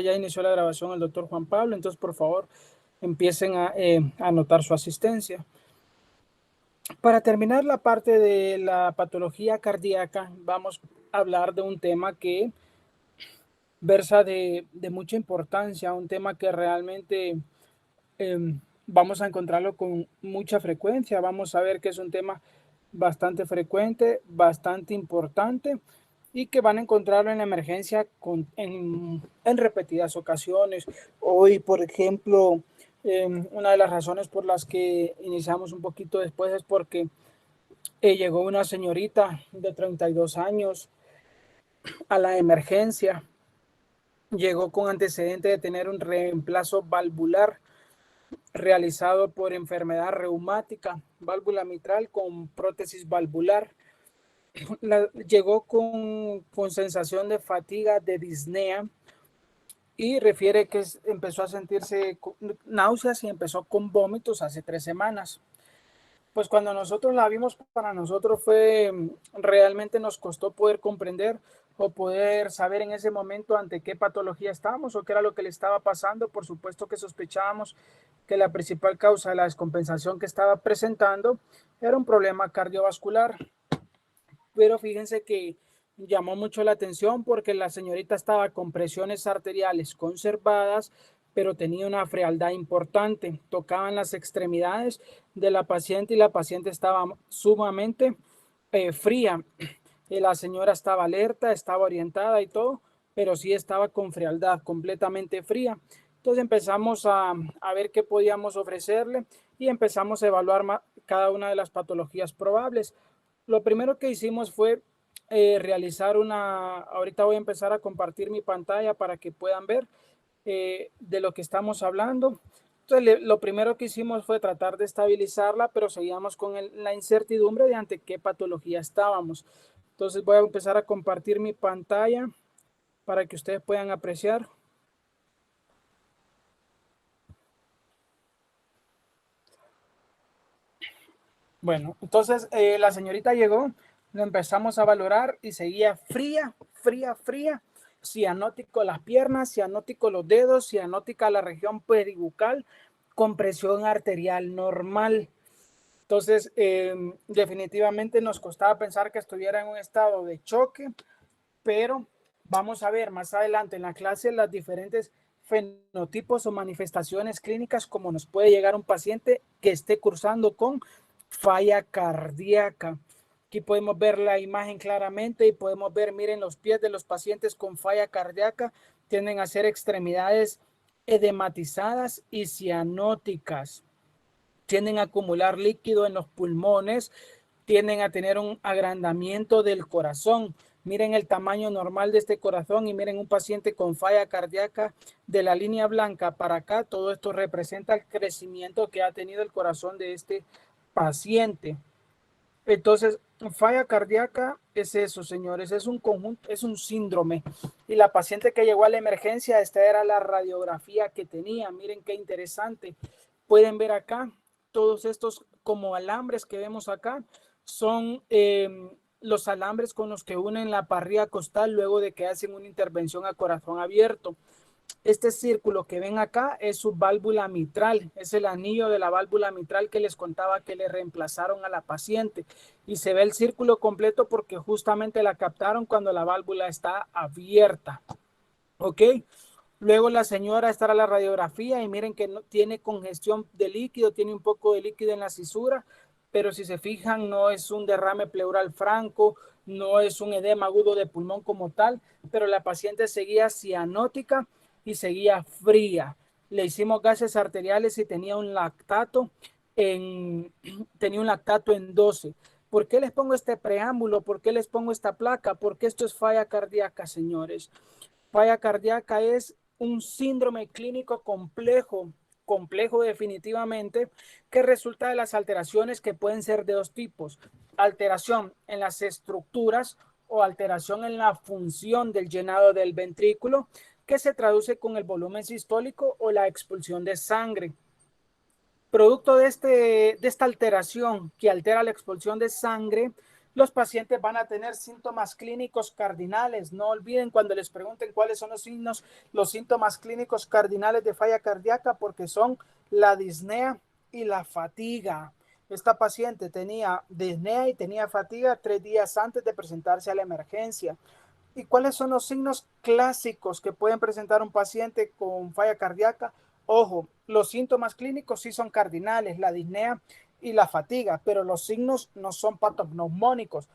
ya inició la grabación el doctor Juan Pablo, entonces por favor empiecen a anotar su asistencia. Para terminar la parte de la patología cardíaca, vamos a hablar de un tema que versa de mucha importancia, un tema que realmente vamos a encontrarlo con mucha frecuencia. Vamos a ver que es un tema bastante frecuente, bastante importante y que van a encontrarlo en la emergencia en repetidas ocasiones. Hoy, por ejemplo, una de las razones por las que iniciamos un poquito después es porque llegó una señorita de 32 años a la emergencia. Llegó con antecedente de tener un reemplazo valvular realizado por enfermedad reumática, válvula mitral con prótesis valvular. Llegó con sensación de fatiga, de disnea, y refiere que empezó a sentirse náuseas y empezó con vómitos hace 3 semanas. Pues cuando nosotros la vimos, para nosotros realmente nos costó poder comprender o poder saber en ese momento ante qué patología estábamos o qué era lo que le estaba pasando. Por supuesto que sospechábamos que la principal causa de la descompensación que estaba presentando era un problema cardiovascular. Pero fíjense que llamó mucho la atención porque la señorita estaba con presiones arteriales conservadas, pero tenía una frialdad importante. Tocaban las extremidades de la paciente y la paciente estaba sumamente fría. La señora estaba alerta, estaba orientada y todo, pero sí estaba con frialdad, completamente fría. Entonces empezamos a ver qué podíamos ofrecerle y empezamos a evaluar cada una de las patologías probables. Lo primero que hicimos fue realizar ahorita voy a empezar a compartir mi pantalla para que puedan ver de lo que estamos hablando. Entonces, lo primero que hicimos fue tratar de estabilizarla, pero seguíamos con la incertidumbre de ante qué patología estábamos. Entonces voy a empezar a compartir mi pantalla para que ustedes puedan apreciar. Bueno, entonces la señorita llegó, lo empezamos a valorar y seguía fría, fría, fría, cianótico las piernas, cianótico los dedos, cianótica la región peribucal, con presión arterial normal. Entonces, definitivamente nos costaba pensar que estuviera en un estado de choque, pero vamos a ver más adelante en la clase las diferentes fenotipos o manifestaciones clínicas como nos puede llegar un paciente que esté cursando con falla cardíaca. Aquí podemos ver la imagen claramente y podemos ver, miren, los pies de los pacientes con falla cardíaca tienden a ser extremidades edematizadas y cianóticas, tienden a acumular líquido en los pulmones, tienden a tener un agrandamiento del corazón. Miren el tamaño normal de este corazón y miren un paciente con falla cardíaca de la línea blanca para acá. Todo esto representa el crecimiento que ha tenido el corazón de este paciente. Entonces, falla cardíaca es eso, señores, es un conjunto, es un síndrome. Y la paciente que llegó a la emergencia, esta era la radiografía que tenía. Miren qué interesante. Pueden ver acá, todos estos como alambres que vemos acá son los alambres con los que unen la parrilla costal luego de que hacen una intervención a corazón abierto. Este círculo que ven acá es su válvula mitral, es el anillo de la válvula mitral que les contaba que le reemplazaron a la paciente, y se ve el círculo completo porque justamente la captaron cuando la válvula está abierta. ¿Ok? Luego la señora está a la radiografía y miren que no, tiene congestión de líquido, tiene un poco de líquido en la cisura, pero si se fijan no es un derrame pleural franco, no es un edema agudo de pulmón como tal, pero la paciente seguía cianótica y seguía fría. Le hicimos gases arteriales y tenía un lactato en 12. ¿Por qué les pongo este preámbulo? ¿Por qué les pongo esta placa? Porque esto es falla cardíaca, señores. Falla cardíaca es un síndrome clínico complejo definitivamente, que resulta de las alteraciones que pueden ser de dos tipos: alteración en las estructuras o alteración en la función del llenado del ventrículo, que se traduce con el volumen sistólico o la expulsión de sangre. Producto de esta alteración que altera la expulsión de sangre, los pacientes van a tener síntomas clínicos cardinales. No olviden cuando les pregunten cuáles son los síntomas clínicos cardinales de falla cardíaca, porque son la disnea y la fatiga. Esta paciente tenía disnea y tenía fatiga 3 días antes de presentarse a la emergencia. ¿Y cuáles son los signos clásicos que pueden presentar un paciente con falla cardíaca? Ojo, los síntomas clínicos sí son cardinales, la disnea y la fatiga, pero los signos no son patognomónicos.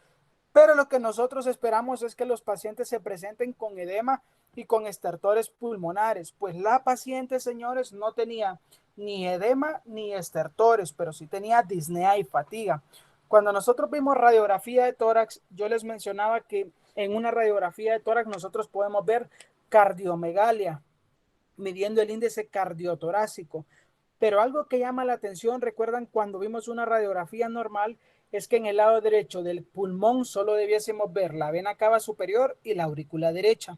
Pero lo que nosotros esperamos es que los pacientes se presenten con edema y con estertores pulmonares. Pues la paciente, señores, no tenía ni edema ni estertores, pero sí tenía disnea y fatiga. Cuando nosotros vimos radiografía de tórax, yo les mencionaba que en una radiografía de tórax nosotros podemos ver cardiomegalia, midiendo el índice cardiotorácico. Pero algo que llama la atención, recuerdan cuando vimos una radiografía normal, es que en el lado derecho del pulmón solo debiésemos ver la vena cava superior y la aurícula derecha,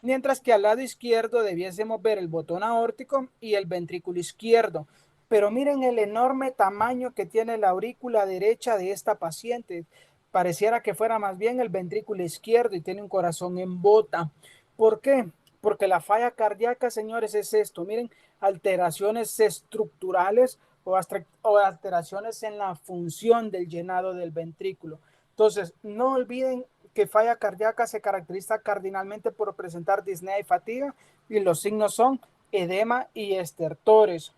mientras que al lado izquierdo debiésemos ver el botón aórtico y el ventrículo izquierdo. Pero miren el enorme tamaño que tiene la aurícula derecha de esta paciente. Pareciera que fuera más bien el ventrículo izquierdo y tiene un corazón en bota. ¿Por qué? Porque la falla cardíaca, señores, es esto. Miren, alteraciones estructurales o alteraciones en la función del llenado del ventrículo. Entonces, no olviden que falla cardíaca se caracteriza cardinalmente por presentar disnea y fatiga, y los signos son edema y estertores.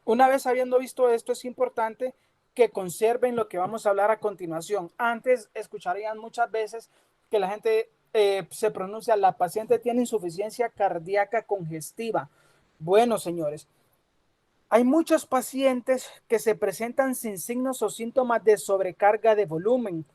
Una vez habiendo visto esto, es importante que conserven lo que vamos a hablar a continuación. Antes escucharían muchas veces que la gente se pronuncia, la paciente tiene insuficiencia cardíaca congestiva. Bueno, señores, hay muchos pacientes que se presentan sin signos o síntomas de sobrecarga de volumen,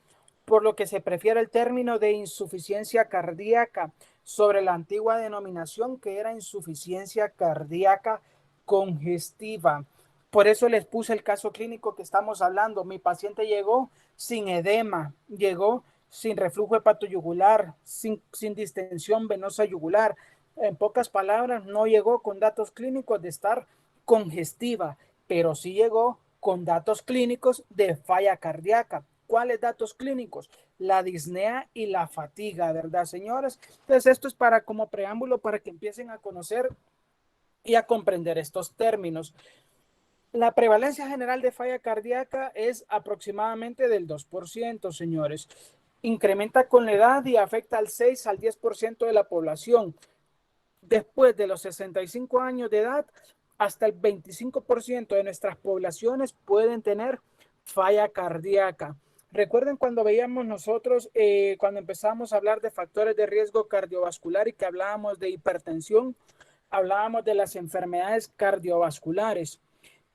por lo que se prefiere el término de insuficiencia cardíaca sobre la antigua denominación que era insuficiencia cardíaca congestiva. Por eso les puse el caso clínico que estamos hablando. Mi paciente llegó sin edema, llegó sin reflujo hepatoyugular, sin distensión venosa yugular. En pocas palabras, no llegó con datos clínicos de estar congestiva, pero sí llegó con datos clínicos de falla cardíaca. ¿Cuáles datos clínicos? La disnea y la fatiga, ¿verdad, señores? Entonces, esto es para como preámbulo para que empiecen a conocer y a comprender estos términos. La prevalencia general de falla cardíaca es aproximadamente del 2%, señores. Incrementa con la edad y afecta al 6 al 10% de la población. Después de los 65 años de edad, hasta el 25% de nuestras poblaciones pueden tener falla cardíaca. Recuerden cuando veíamos nosotros, cuando empezamos a hablar de factores de riesgo cardiovascular y que hablábamos de hipertensión, hablábamos de las enfermedades cardiovasculares,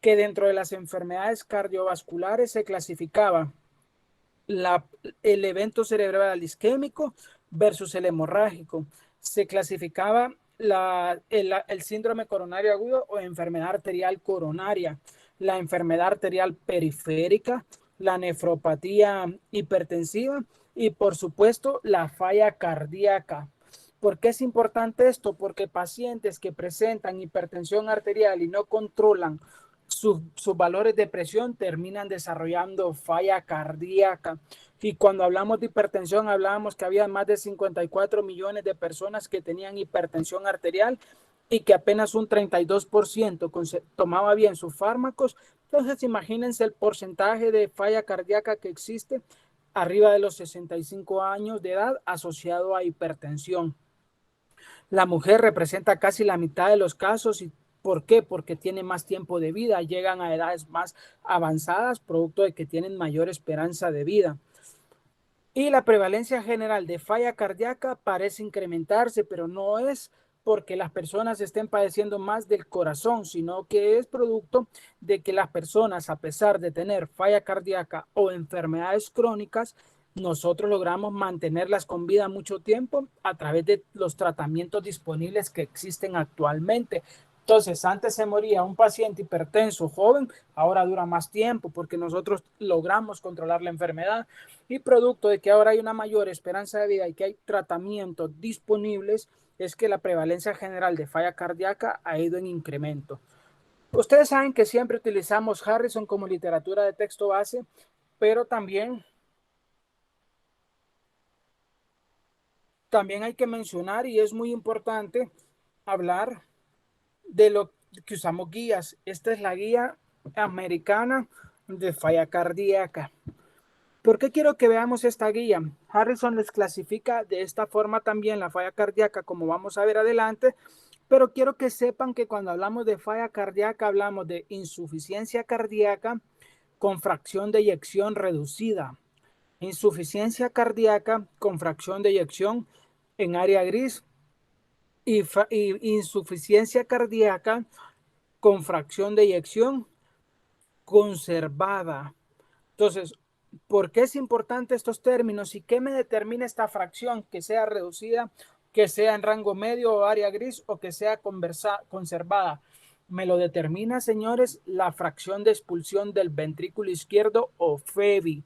que dentro de las enfermedades cardiovasculares se clasificaba el evento cerebral isquémico versus el hemorrágico. Se clasificaba el síndrome coronario agudo o enfermedad arterial coronaria, la enfermedad arterial periférica, la nefropatía hipertensiva y por supuesto la falla cardíaca. ¿Por qué es importante esto? Porque pacientes que presentan hipertensión arterial y no controlan sus valores de presión terminan desarrollando falla cardíaca. Y cuando hablamos de hipertensión, hablábamos que había más de 54 millones de personas que tenían hipertensión arterial y que apenas un 32% tomaba bien sus fármacos. Entonces, imagínense el porcentaje de falla cardíaca que existe arriba de los 65 años de edad asociado a hipertensión. La mujer representa casi la mitad de los casos. ¿Y por qué? Porque tiene más tiempo de vida, llegan a edades más avanzadas, producto de que tienen mayor esperanza de vida. Y la prevalencia general de falla cardíaca parece incrementarse, pero no es porque las personas estén padeciendo más del corazón, sino que es producto de que las personas, a pesar de tener falla cardíaca o enfermedades crónicas, nosotros logramos mantenerlas con vida mucho tiempo a través de los tratamientos disponibles que existen actualmente. Entonces, antes se moría un paciente hipertenso joven, ahora dura más tiempo porque nosotros logramos controlar la enfermedad y producto de que ahora hay una mayor esperanza de vida y que hay tratamientos disponibles, es que la prevalencia general de falla cardíaca ha ido en incremento. Ustedes saben que siempre utilizamos Harrison como literatura de texto base, pero también hay que mencionar, y es muy importante hablar de lo que usamos guías. Esta es la guía americana de falla cardíaca. ¿Por qué quiero que veamos esta guía? Harrison les clasifica de esta forma también la falla cardíaca, como vamos a ver adelante, pero quiero que sepan que cuando hablamos de falla cardíaca hablamos de insuficiencia cardíaca con fracción de eyección reducida, insuficiencia cardíaca con fracción de eyección en área gris y insuficiencia cardíaca con fracción de eyección conservada. Entonces, ¿por qué es importante estos términos y qué me determina esta fracción? Que sea reducida, que sea en rango medio o área gris o que sea conservada. Me lo determina, señores, la fracción de expulsión del ventrículo izquierdo o FEBI.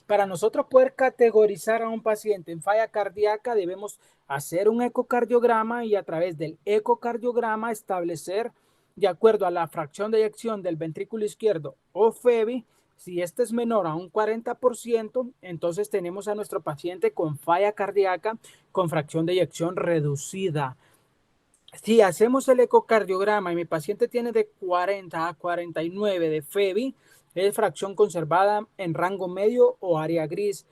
Para nosotros poder categorizar a un paciente en falla cardíaca debemos hacer un ecocardiograma y a través del ecocardiograma establecer, de acuerdo a la fracción de eyección del ventrículo izquierdo o FEBI, si este es menor a un 40%, entonces tenemos a nuestro paciente con falla cardíaca con fracción de eyección reducida. Si hacemos el ecocardiograma y mi paciente tiene de 40 a 49 de FEBI, es fracción conservada en rango medio o área gris.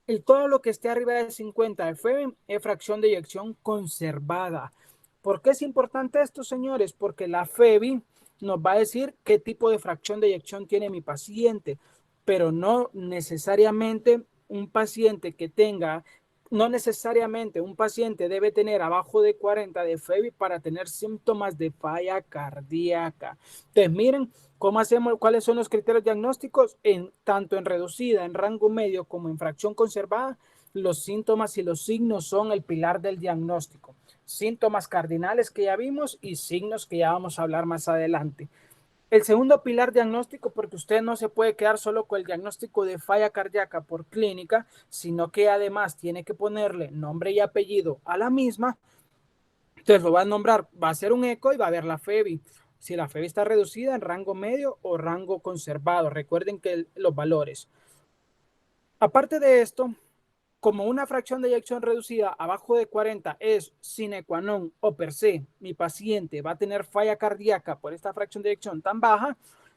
Y todo lo que esté arriba de 50 de FEBI es fracción de eyección conservada. ¿Por qué es importante esto, señores? Porque la FEBI nos va a decir qué tipo de fracción de eyección tiene mi paciente, pero no necesariamente un paciente que tenga, no necesariamente un paciente debe tener abajo de 40 de FEBI para tener síntomas de falla cardíaca. Entonces, miren cómo hacemos, cuáles son los criterios diagnósticos, tanto en reducida, en rango medio, como en fracción conservada. Los síntomas y los signos son el pilar del diagnóstico. Síntomas cardinales que ya vimos y signos que ya vamos a hablar más adelante. El segundo pilar diagnóstico, porque usted no se puede quedar solo con el diagnóstico de falla cardíaca por clínica, sino que además tiene que ponerle nombre y apellido a la misma. Entonces lo va a nombrar, va a hacer un eco y va a ver la FEBI. Si la FEBI está reducida en rango medio o rango conservado. Recuerden que los valores. Aparte de esto, como una fracción de eyección reducida abajo de 40 es sine qua non o per se, mi paciente va a tener falla cardíaca por esta fracción de eyección tan baja,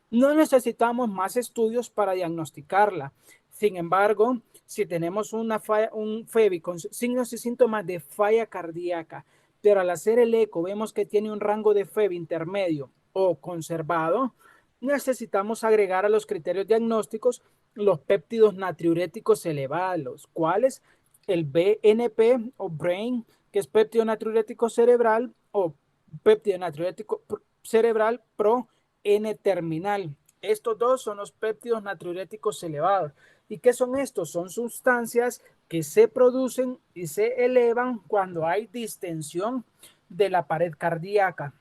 no necesitamos más estudios para diagnosticarla. Sin embargo, si tenemos un FEBI con signos y síntomas de falla cardíaca, pero al hacer el eco vemos que tiene un rango de FEBI intermedio o conservado, necesitamos agregar a los criterios diagnósticos los péptidos natriuréticos elevados, ¿cuáles? El BNP o BRAIN, que es péptido natriurético cerebral, o péptido natriurético cerebral pro N-terminal. Estos dos son los péptidos natriuréticos elevados. ¿Y qué son estos? Son sustancias que se producen y se elevan cuando hay distensión de la pared cardíaca.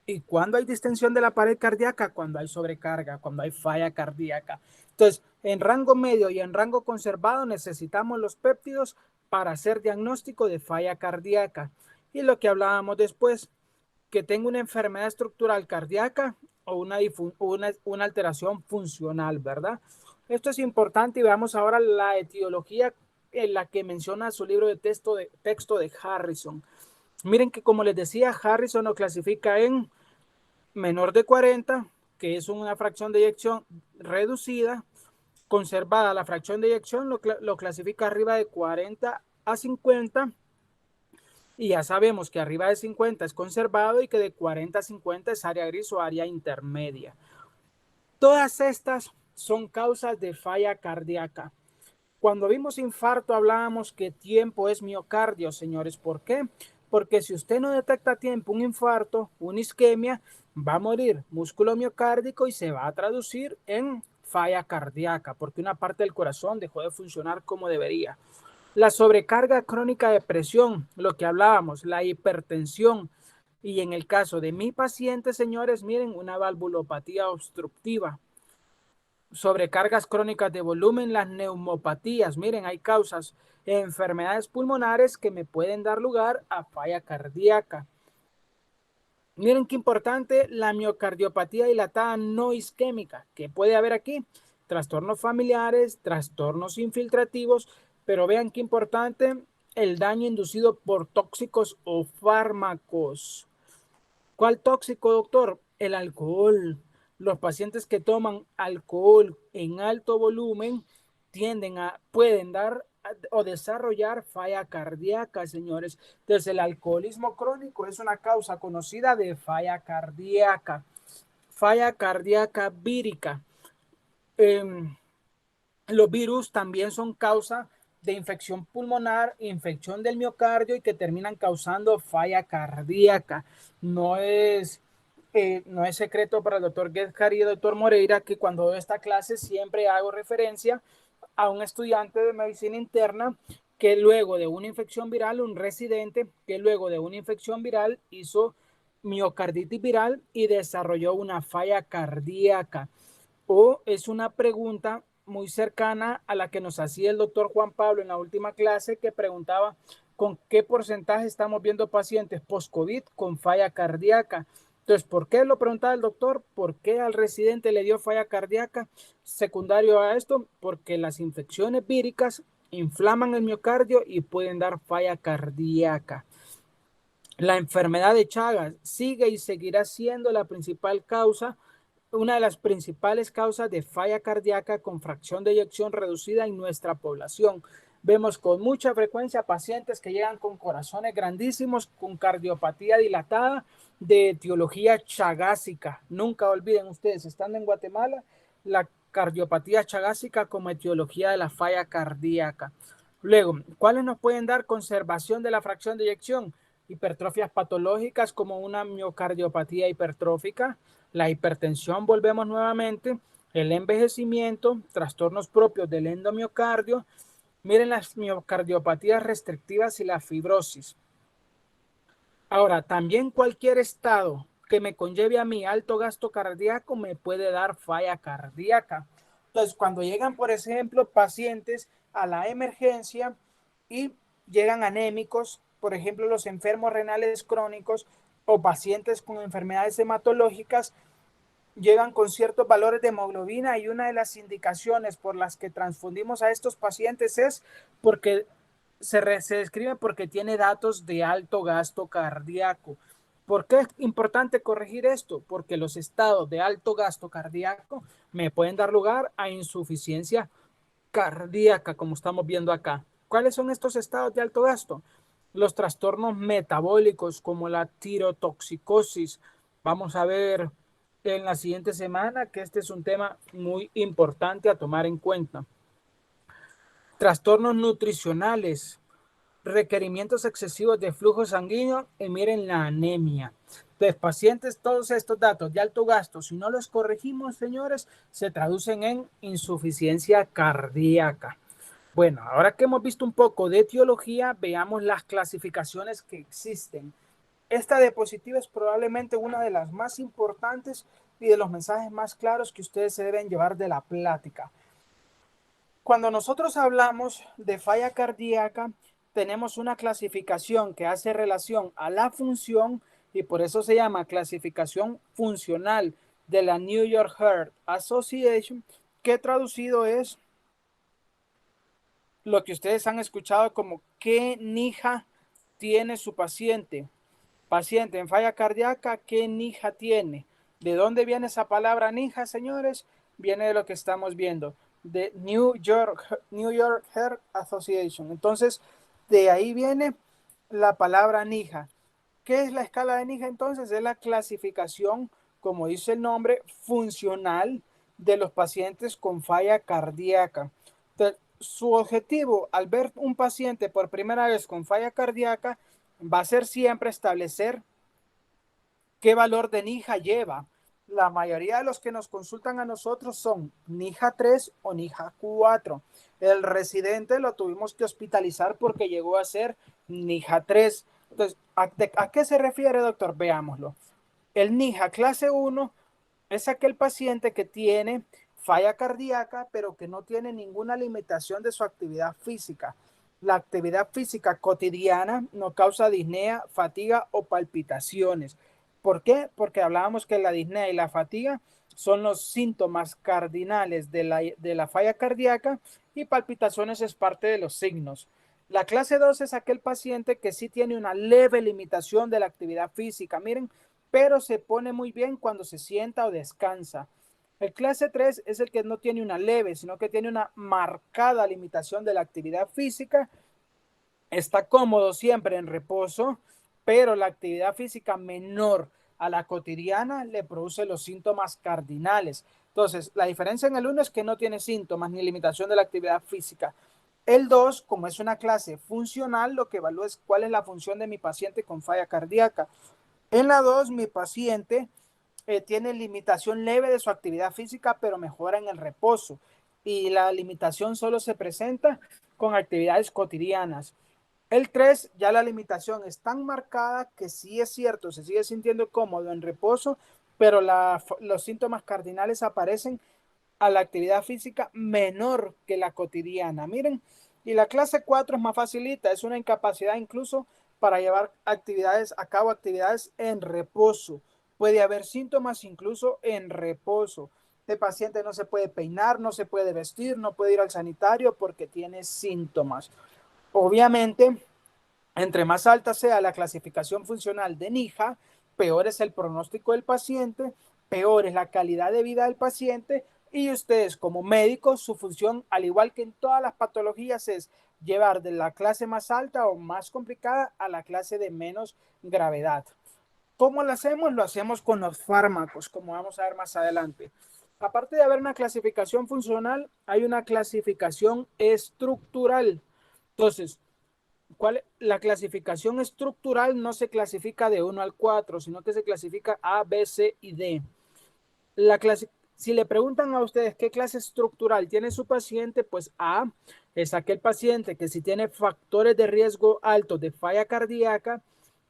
¿Y cuando hay distensión de la pared cardíaca? Cuando hay sobrecarga, cuando hay falla cardíaca. Entonces, en rango medio y en rango conservado necesitamos los péptidos para hacer diagnóstico de falla cardíaca. Y lo que hablábamos después, que tenga una enfermedad estructural cardíaca o una alteración funcional, ¿verdad? Esto es importante y veamos ahora la etiología en la que menciona su libro de texto de Harrison. Miren que, como les decía, Harrison lo clasifica en menor de 40, que es una fracción de eyección reducida, conservada la fracción de eyección, lo clasifica arriba de 40 a 50, y ya sabemos que arriba de 50 es conservado y que de 40 a 50 es área gris o área intermedia. Todas estas son causas de falla cardíaca. Cuando vimos infarto hablábamos que tiempo es miocardio, señores. ¿Por qué? Porque si usted no detecta a tiempo un infarto, una isquemia, va a morir músculo miocárdico y se va a traducir en falla cardíaca, porque una parte del corazón dejó de funcionar como debería. La sobrecarga crónica de presión, lo que hablábamos, la hipertensión, y en el caso de mi paciente, señores, miren, una valvulopatía obstructiva, sobrecargas crónicas de volumen, las neumopatías. Miren, hay causas, enfermedades pulmonares que me pueden dar lugar a falla cardíaca. Miren qué importante la miocardiopatía dilatada no isquémica, que puede haber aquí, trastornos familiares, trastornos infiltrativos, pero vean qué importante el daño inducido por tóxicos o fármacos. ¿Cuál tóxico, doctor? El alcohol. Los pacientes que toman alcohol en alto volumen pueden dar o desarrollar falla cardíaca, señores. Entonces, el alcoholismo crónico es una causa conocida de falla cardíaca vírica. Eh, los virus también son causa de infección pulmonar, infección del miocardio y que terminan causando falla cardíaca. No es, no es secreto para el doctor Guedjar y el doctor Moreira que cuando doy esta clase siempre hago referencia a un estudiante de medicina interna que luego de una infección viral, un residente que luego de una infección viral hizo miocarditis viral y desarrolló una falla cardíaca. O es una pregunta muy cercana a la que nos hacía el doctor Juan Pablo en la última clase, que preguntaba con qué porcentaje estamos viendo pacientes post-COVID con falla cardíaca. Entonces, ¿por qué lo preguntaba el doctor? ¿Por qué al residente le dio falla cardíaca? Secundario a esto, porque las infecciones víricas inflaman el miocardio y pueden dar falla cardíaca. La enfermedad de Chagas sigue y seguirá siendo la principal causa, una de las principales causas de falla cardíaca con fracción de eyección reducida en nuestra población. Vemos con mucha frecuencia pacientes que llegan con corazones grandísimos, con cardiopatía dilatada de etiología chagásica. Nunca olviden ustedes, estando en Guatemala, la cardiopatía chagásica como etiología de la falla cardíaca. Luego, ¿cuáles nos pueden dar conservación de la fracción de eyección? Hipertrofias patológicas como una miocardiopatía hipertrófica, la hipertensión, volvemos nuevamente, el envejecimiento, trastornos propios del endomiocardio. Miren las miocardiopatías restrictivas y la fibrosis. Ahora, también cualquier estado que me conlleve a mí alto gasto cardíaco me puede dar falla cardíaca. Entonces, cuando llegan, por ejemplo, pacientes a la emergencia y llegan anémicos, por ejemplo, los enfermos renales crónicos o pacientes con enfermedades hematológicas, llegan con ciertos valores de hemoglobina y una de las indicaciones por las que transfundimos a estos pacientes es porque se describe porque tiene datos de alto gasto cardíaco. ¿Por qué es importante corregir esto? Porque los estados de alto gasto cardíaco me pueden dar lugar a insuficiencia cardíaca, como estamos viendo acá. ¿Cuáles son estos estados de alto gasto? Los trastornos metabólicos como la tirotoxicosis. Vamos a ver en la siguiente semana que este es un tema muy importante a tomar en cuenta. Trastornos nutricionales, requerimientos excesivos de flujo sanguíneo y miren la anemia. Entonces, pacientes, todos estos datos de alto gasto, si no los corregimos, señores, se traducen en insuficiencia cardíaca. Bueno, ahora que hemos visto un poco de etiología, veamos las clasificaciones que existen. Esta diapositiva es probablemente una de las más importantes y de los mensajes más claros que ustedes se deben llevar de la plática. Cuando nosotros hablamos de falla cardíaca, tenemos una clasificación que hace relación a la función y por eso se llama clasificación funcional de la New York Heart Association, que traducido es lo que ustedes han escuchado como qué NIHA tiene su paciente. Paciente en falla cardíaca, ¿qué NIHA tiene? ¿De dónde viene esa palabra NIHA, señores? Viene de lo que estamos viendo, de New York Heart Association. Entonces, de ahí viene la palabra NIHA. ¿Qué es la escala de NIHA entonces? Es la clasificación, como dice el nombre, funcional de los pacientes con falla cardíaca. Entonces, su objetivo al ver un paciente por primera vez con falla cardíaca va a ser siempre establecer qué valor de NIHA lleva. La mayoría de los que nos consultan a nosotros son NIHA 3 o NIHA 4. El residente lo tuvimos que hospitalizar porque llegó a ser NIHA 3. Entonces, ¿a qué se refiere, doctor? Veámoslo. El NIHA clase 1 es aquel paciente que tiene falla cardíaca, pero que no tiene ninguna limitación de su actividad física. La actividad física cotidiana no causa disnea, fatiga o palpitaciones. ¿Por qué? Porque hablábamos que la disnea y la fatiga son los síntomas cardinales de la falla cardíaca y palpitaciones es parte de los signos. La clase 2 es aquel paciente que sí tiene una leve limitación de la actividad física, miren, pero se pone muy bien cuando se sienta o descansa. El clase 3 es el que no tiene una leve, sino que tiene una marcada limitación de la actividad física, está cómodo siempre en reposo, pero la actividad física menor a la cotidiana le produce los síntomas cardinales. Entonces, la diferencia en el 1 es que no tiene síntomas ni limitación de la actividad física. El 2, como es una clase funcional, lo que evalúa es cuál es la función de mi paciente con falla cardíaca. En la 2, mi paciente tiene limitación leve de su actividad física, pero mejora en el reposo. Y la limitación solo se presenta con actividades cotidianas. El 3, ya la limitación es tan marcada que sí es cierto, se sigue sintiendo cómodo en reposo, pero los síntomas cardinales aparecen a la actividad física menor que la cotidiana. Miren, y la clase 4 es más facilita, es una incapacidad incluso para llevar a cabo actividades en reposo. Puede haber síntomas incluso en reposo. El paciente no se puede peinar, no se puede vestir, no puede ir al sanitario porque tiene síntomas. Obviamente, entre más alta sea la clasificación funcional de NIJA, peor es el pronóstico del paciente, peor es la calidad de vida del paciente y ustedes como médicos, su función, al igual que en todas las patologías, es llevar de la clase más alta o más complicada a la clase de menos gravedad. ¿Cómo lo hacemos? Lo hacemos con los fármacos, como vamos a ver más adelante. Aparte de haber una clasificación funcional, hay una clasificación estructural. Entonces, la clasificación estructural no se clasifica de 1 al 4, sino que se clasifica A, B, C y D. Si le preguntan a ustedes qué clase estructural tiene su paciente, pues A es aquel paciente que si tiene factores de riesgo altos de falla cardíaca,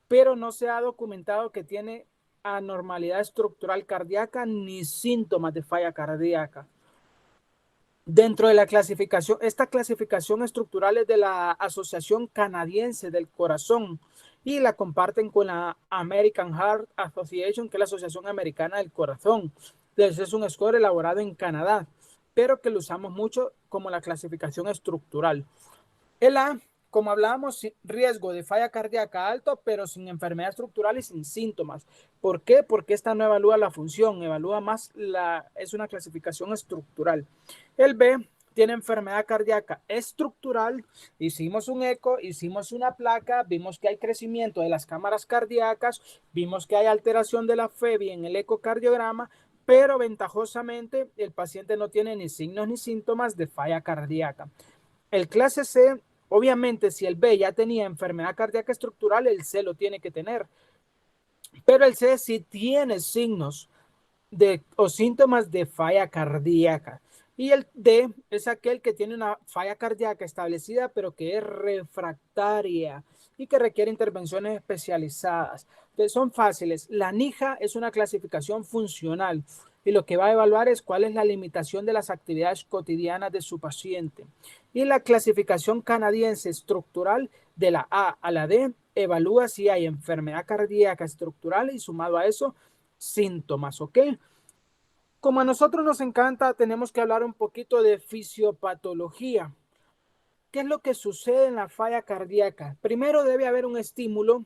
pero no se ha documentado que tiene anormalidad estructural cardíaca ni síntomas de falla cardíaca. Dentro de la clasificación, esta clasificación estructural es de la Asociación Canadiense del Corazón y la comparten con la American Heart Association, que es la Asociación Americana del Corazón. Entonces es un score elaborado en Canadá, pero que lo usamos mucho como la clasificación estructural. El A, como hablábamos, riesgo de falla cardíaca alto, pero sin enfermedad estructural y sin síntomas. ¿Por qué? Porque esta no evalúa la función, evalúa más es una clasificación estructural. El B tiene enfermedad cardíaca estructural, hicimos un eco, hicimos una placa, vimos que hay crecimiento de las cámaras cardíacas, vimos que hay alteración de la FEBI en el ecocardiograma, pero ventajosamente el paciente no tiene ni signos ni síntomas de falla cardíaca. El clase C, obviamente, si el B ya tenía enfermedad cardíaca estructural, el C lo tiene que tener. Pero el C sí tiene signos o síntomas de falla cardíaca. Y el D es aquel que tiene una falla cardíaca establecida, pero que es refractaria y que requiere intervenciones especializadas. Entonces, son fáciles. La NIJA es una clasificación funcional y lo que va a evaluar es cuál es la limitación de las actividades cotidianas de su paciente. Y la clasificación canadiense estructural de la A a la D evalúa si hay enfermedad cardíaca estructural y sumado a eso, síntomas, ¿ok? Como a nosotros nos encanta, tenemos que hablar un poquito de fisiopatología. ¿Qué es lo que sucede en la falla cardíaca? Primero debe haber un estímulo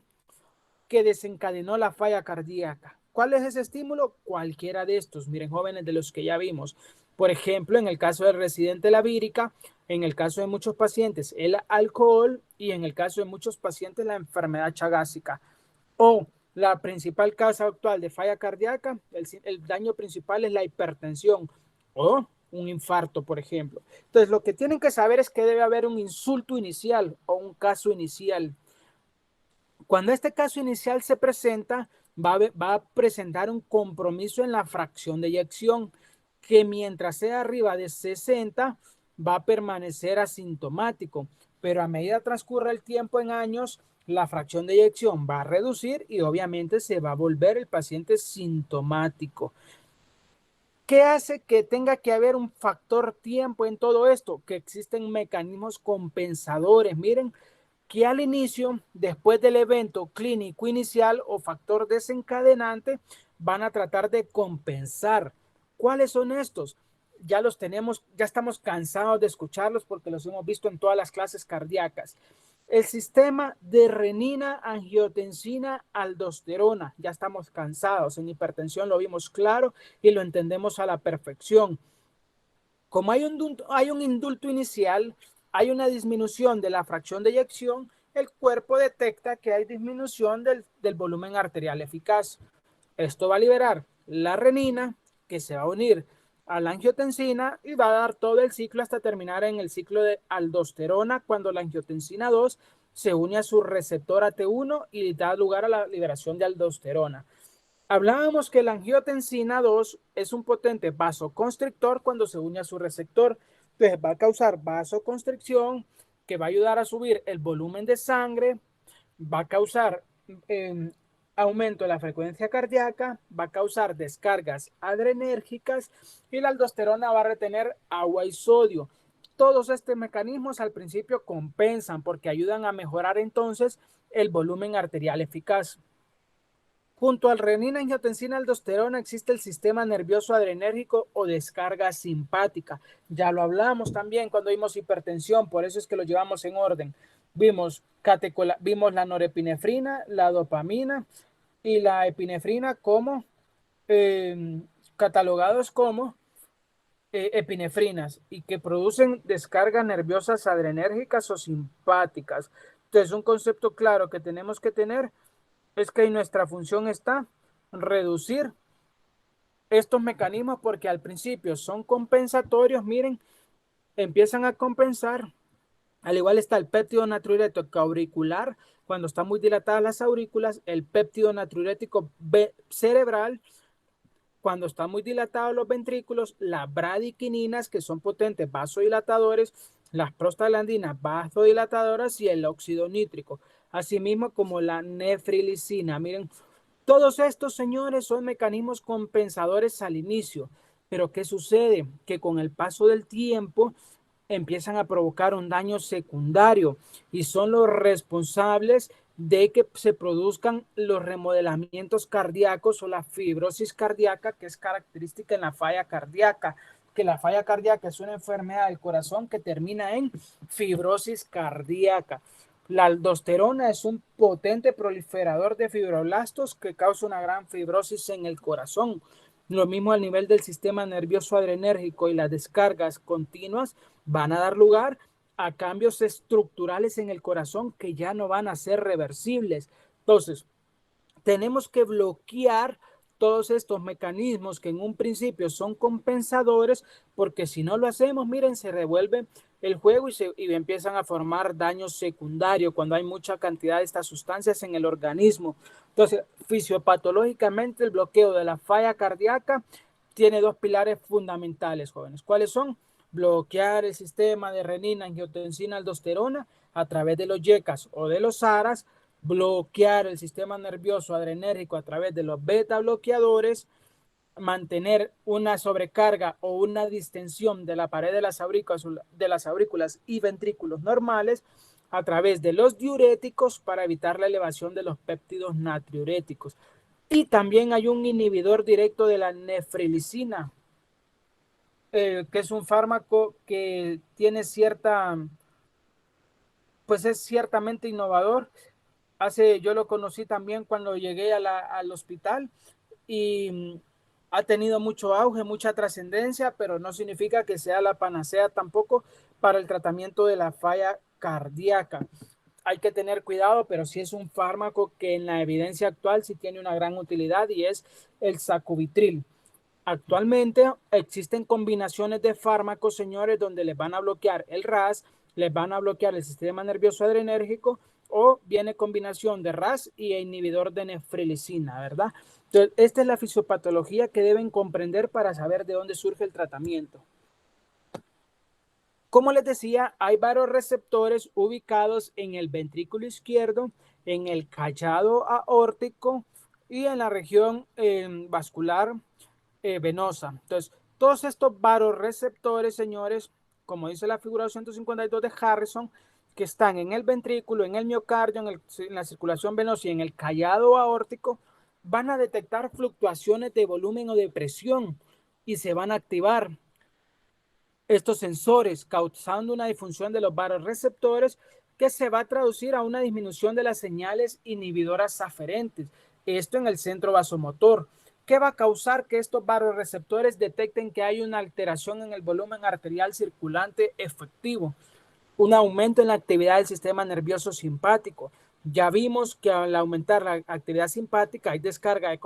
que desencadenó la falla cardíaca. ¿Cuál es ese estímulo? Cualquiera de estos. Miren, jóvenes, de los que ya vimos. Por ejemplo, en el caso del residente la vírica, en el caso de muchos pacientes, el alcohol y en el caso de muchos pacientes, la enfermedad chagásica. O la principal causa actual de falla cardíaca, el daño principal es la hipertensión o un infarto, por ejemplo. Entonces, lo que tienen que saber es que debe haber un insulto inicial o un caso inicial. Cuando este caso inicial se presenta, va a presentar un compromiso en la fracción de eyección que mientras sea arriba de 60 va a permanecer asintomático, pero a medida transcurre el tiempo en años, la fracción de eyección va a reducir y obviamente se va a volver el paciente sintomático. ¿Qué hace que tenga que haber un factor tiempo en todo esto? Que existen mecanismos compensadores. Miren, que al inicio, después del evento clínico inicial o factor desencadenante, van a tratar de compensar. ¿Cuáles son estos? Ya los tenemos, ya estamos cansados de escucharlos porque los hemos visto en todas las clases cardíacas. El sistema de renina, angiotensina, aldosterona. Ya estamos cansados. En hipertensión lo vimos claro y lo entendemos a la perfección. Como hay un indulto inicial, hay una disminución de la fracción de eyección, el cuerpo detecta que hay disminución del volumen arterial eficaz. Esto va a liberar la renina, que se va a unir a la angiotensina y va a dar todo el ciclo hasta terminar en el ciclo de aldosterona, cuando la angiotensina 2 se une a su receptor AT1 y da lugar a la liberación de aldosterona. Hablábamos que la angiotensina 2 es un potente vasoconstrictor cuando se une a su receptor. Entonces va a causar vasoconstricción, que va a ayudar a subir el volumen de sangre, va a causar aumento de la frecuencia cardíaca, va a causar descargas adrenérgicas y la aldosterona va a retener agua y sodio. Todos estos mecanismos al principio compensan porque ayudan a mejorar entonces el volumen arterial eficaz. Junto al renina, angiotensina, aldosterona existe el sistema nervioso adrenérgico o descarga simpática. Ya lo hablamos también cuando vimos hipertensión, por eso es que lo llevamos en orden. Vimos la norepinefrina, la dopamina y la epinefrina como catalogados como epinefrinas y que producen descargas nerviosas adrenérgicas o simpáticas. Entonces, un concepto claro que tenemos que tener es que nuestra función está reducir estos mecanismos porque al principio son compensatorios, miren, empiezan a compensar. Al igual está el péptido natriurético auricular, cuando están muy dilatadas las aurículas, el péptido natriurético cerebral, cuando están muy dilatados los ventrículos, las bradiquininas, que son potentes vasodilatadores, las prostaglandinas vasodilatadoras y el óxido nítrico, asimismo como la nefrilicina. Miren, todos estos, señores, son mecanismos compensadores al inicio, pero ¿qué sucede? Que con el paso del tiempo empiezan a provocar un daño secundario y son los responsables de que se produzcan los remodelamientos cardíacos o la fibrosis cardíaca, que es característica en la falla cardíaca, que la falla cardíaca es una enfermedad del corazón que termina en fibrosis cardíaca. La aldosterona es un potente proliferador de fibroblastos que causa una gran fibrosis en el corazón. Lo mismo al nivel del sistema nervioso adrenérgico y las descargas continuas van a dar lugar a cambios estructurales en el corazón que ya no van a ser reversibles. Entonces, tenemos que bloquear todos estos mecanismos que en un principio son compensadores, porque si no lo hacemos, miren, se revuelve el juego y empiezan a formar daño secundario cuando hay mucha cantidad de estas sustancias en el organismo. Entonces, fisiopatológicamente, el bloqueo de la falla cardíaca tiene dos pilares fundamentales, jóvenes. ¿Cuáles son? Bloquear el sistema de renina, angiotensina, aldosterona a través de los YECAS o de los ARAS, bloquear el sistema nervioso adrenérgico a través de los beta bloqueadores, mantener una sobrecarga o una distensión de la pared de las aurículas y ventrículos normales a través de los diuréticos para evitar la elevación de los péptidos natriuréticos. Y también hay un inhibidor directo de la nefrilicina, que es un fármaco que tiene pues es ciertamente innovador. Yo lo conocí también cuando llegué al hospital y ha tenido mucho auge, mucha trascendencia, pero no significa que sea la panacea tampoco para el tratamiento de la falla cardíaca. Hay que tener cuidado, pero sí es un fármaco que en la evidencia actual sí tiene una gran utilidad y es el sacubitril. Actualmente existen combinaciones de fármacos, señores, donde les van a bloquear el RAS, les van a bloquear el sistema nervioso adrenérgico o viene combinación de RAS y inhibidor de nefrilicina, ¿verdad? Entonces, esta es la fisiopatología que deben comprender para saber de dónde surge el tratamiento. Como les decía, hay varios receptores ubicados en el ventrículo izquierdo, en el callado aórtico y en la región vascular venosa. Entonces, todos estos varoreceptores, señores, como dice la figura 252 de Harrison, que están en el ventrículo, en el miocardio, en la circulación venosa y en el callado aórtico, van a detectar fluctuaciones de volumen o de presión y se van a activar estos sensores, causando una disfunción de los vasoreceptores que se va a traducir a una disminución de las señales inhibidoras aferentes. Esto en el centro vasomotor. ¿Qué va a causar que estos vasoreceptores detecten que hay una alteración en el volumen arterial circulante efectivo? Un aumento en la actividad del sistema nervioso simpático. Ya vimos que al aumentar la actividad simpática hay descarga de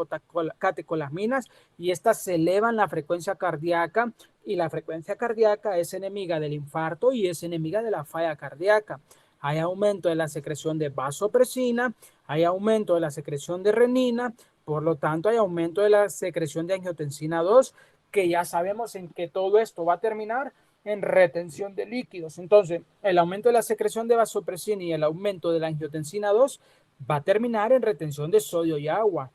catecolaminas y estas se elevan la frecuencia cardíaca, y la frecuencia cardíaca es enemiga del infarto y es enemiga de la falla cardíaca. Hay aumento de la secreción de vasopresina, hay aumento de la secreción de renina, por lo tanto hay aumento de la secreción de angiotensina 2, que ya sabemos en que todo esto va a terminar en retención de líquidos. Entonces, el aumento de la secreción de vasopresina y el aumento de la angiotensina 2 va a terminar en retención de sodio y agua.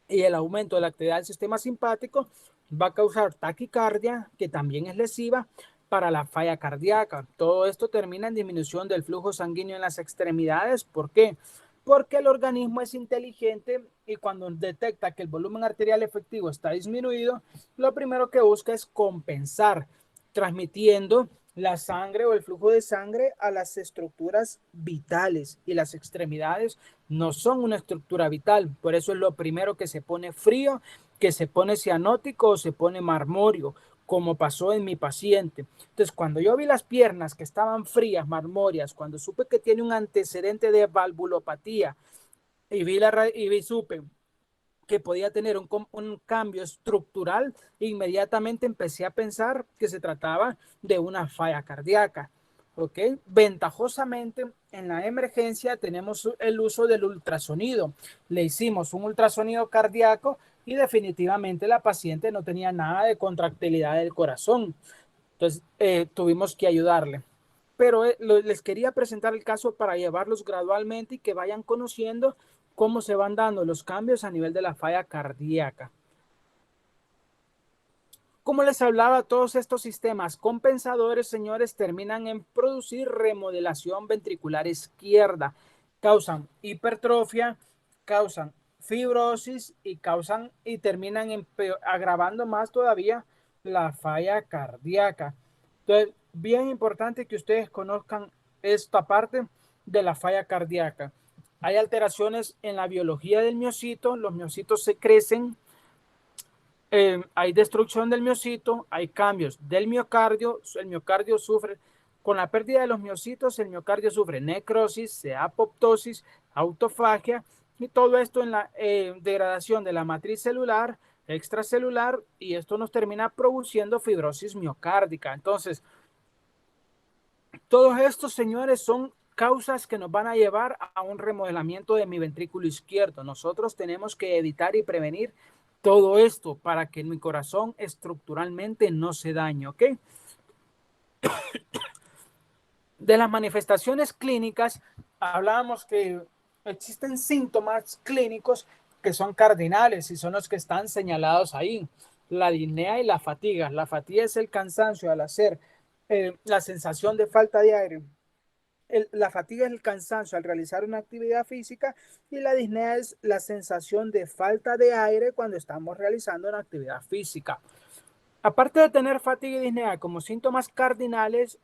Y el aumento de la actividad del sistema simpático va a causar taquicardia, que también es lesiva para la falla cardíaca. Todo esto termina en disminución del flujo sanguíneo en las extremidades. ¿Por qué? Porque el organismo es inteligente y cuando detecta que el volumen arterial efectivo está disminuido, lo primero que busca es compensar, transmitiendo la sangre o el flujo de sangre a las estructuras vitales, y las extremidades no son una estructura vital. Por eso es lo primero que se pone frío, que se pone cianótico o se pone marmorio, como pasó en mi paciente. Entonces, cuando yo vi las piernas que estaban frías, marmorias, cuando supe que tiene un antecedente de valvulopatía y supe que podía tener un cambio estructural, inmediatamente empecé a pensar que se trataba de una falla cardíaca. ¿Ok? Ventajosamente, en la emergencia tenemos el uso del ultrasonido. Le hicimos un ultrasonido cardíaco y definitivamente la paciente no tenía nada de contractilidad del corazón. Entonces, tuvimos que ayudarle. Pero les quería presentar el caso para llevarlos gradualmente y que vayan conociendo cómo se van dando los cambios a nivel de la falla cardíaca. Como les hablaba, todos estos sistemas compensadores, señores, terminan en producir remodelación ventricular izquierda. Causan hipertrofia, causan fibrosis y terminan agravando más todavía la falla cardíaca. Entonces, bien importante que ustedes conozcan esta parte de la falla cardíaca. Hay alteraciones en la biología del miocito, los miocitos se crecen, hay destrucción del miocito, hay cambios del miocardio, el miocardio sufre, con la pérdida de los miocitos, el miocardio sufre necrosis, apoptosis, autofagia, y todo esto en la degradación de la matriz celular, extracelular, y esto nos termina produciendo fibrosis miocárdica. Entonces, todos estos, señores, son causas que nos van a llevar a un remodelamiento de mi ventrículo izquierdo. Nosotros tenemos que evitar y prevenir todo esto para que mi corazón estructuralmente no se dañe, ¿ok? De las manifestaciones clínicas, hablábamos que existen síntomas clínicos que son cardinales y son los que están señalados ahí: la disnea y la fatiga. La fatiga es el cansancio al hacer, la sensación de falta de aire. La fatiga es el cansancio al realizar una actividad física, y la disnea es la sensación de falta de aire cuando estamos realizando una actividad física. Aparte de tener fatiga y disnea como síntomas cardinales,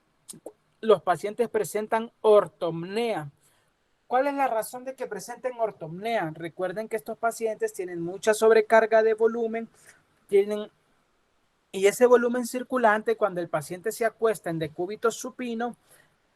los pacientes presentan ortopnea. ¿Cuál es la razón de que presenten ortopnea? Recuerden que estos pacientes tienen mucha sobrecarga de volumen, y ese volumen circulante, cuando el paciente se acuesta en decúbito supino,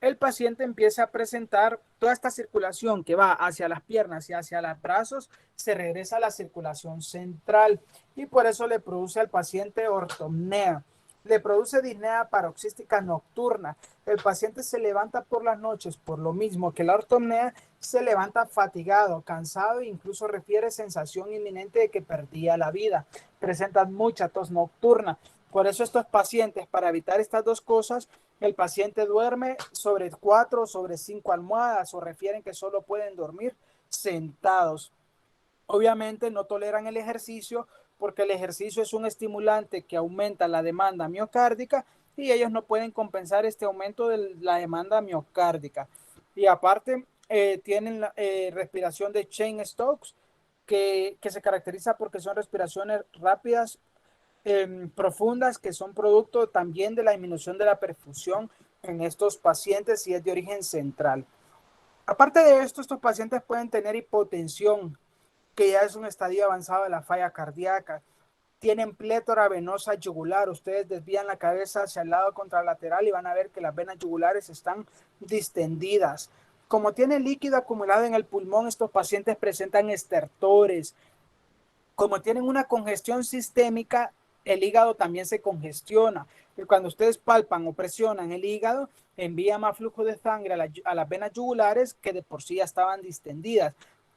el paciente empieza a presentar toda esta circulación que va hacia las piernas y hacia los brazos, se regresa a la circulación central, y por eso le produce al paciente ortopnea. Le produce disnea paroxística nocturna. El paciente se levanta por las noches, por lo mismo que la ortopnea, se levanta fatigado, cansado e incluso refiere sensación inminente de que perdía la vida. Presentan mucha tos nocturna. Por eso estos pacientes, para evitar estas dos cosas, el paciente duerme sobre 4 o sobre 5 almohadas, o refieren que solo pueden dormir sentados. Obviamente no toleran el ejercicio, porque el ejercicio es un estimulante que aumenta la demanda miocárdica, y ellos no pueden compensar este aumento de la demanda miocárdica. Y aparte, tienen respiración de Cheyne-Stokes, que se caracteriza porque son respiraciones rápidas, profundas, que son producto también de la disminución de la perfusión en estos pacientes y es de origen central. Aparte de esto, estos pacientes pueden tener hipotensión, que ya es un estadio avanzado de la falla cardíaca. Tienen plétora venosa yugular. Ustedes desvían la cabeza hacia el lado contralateral y van a ver que las venas yugulares están distendidas. Como tienen líquido acumulado en el pulmón, estos pacientes presentan estertores. Como tienen una congestión sistémica, el hígado también se congestiona. Y cuando ustedes palpan o presionan el hígado, envía más flujo de sangre a las venas yugulares que de por sí ya estaban distendidas.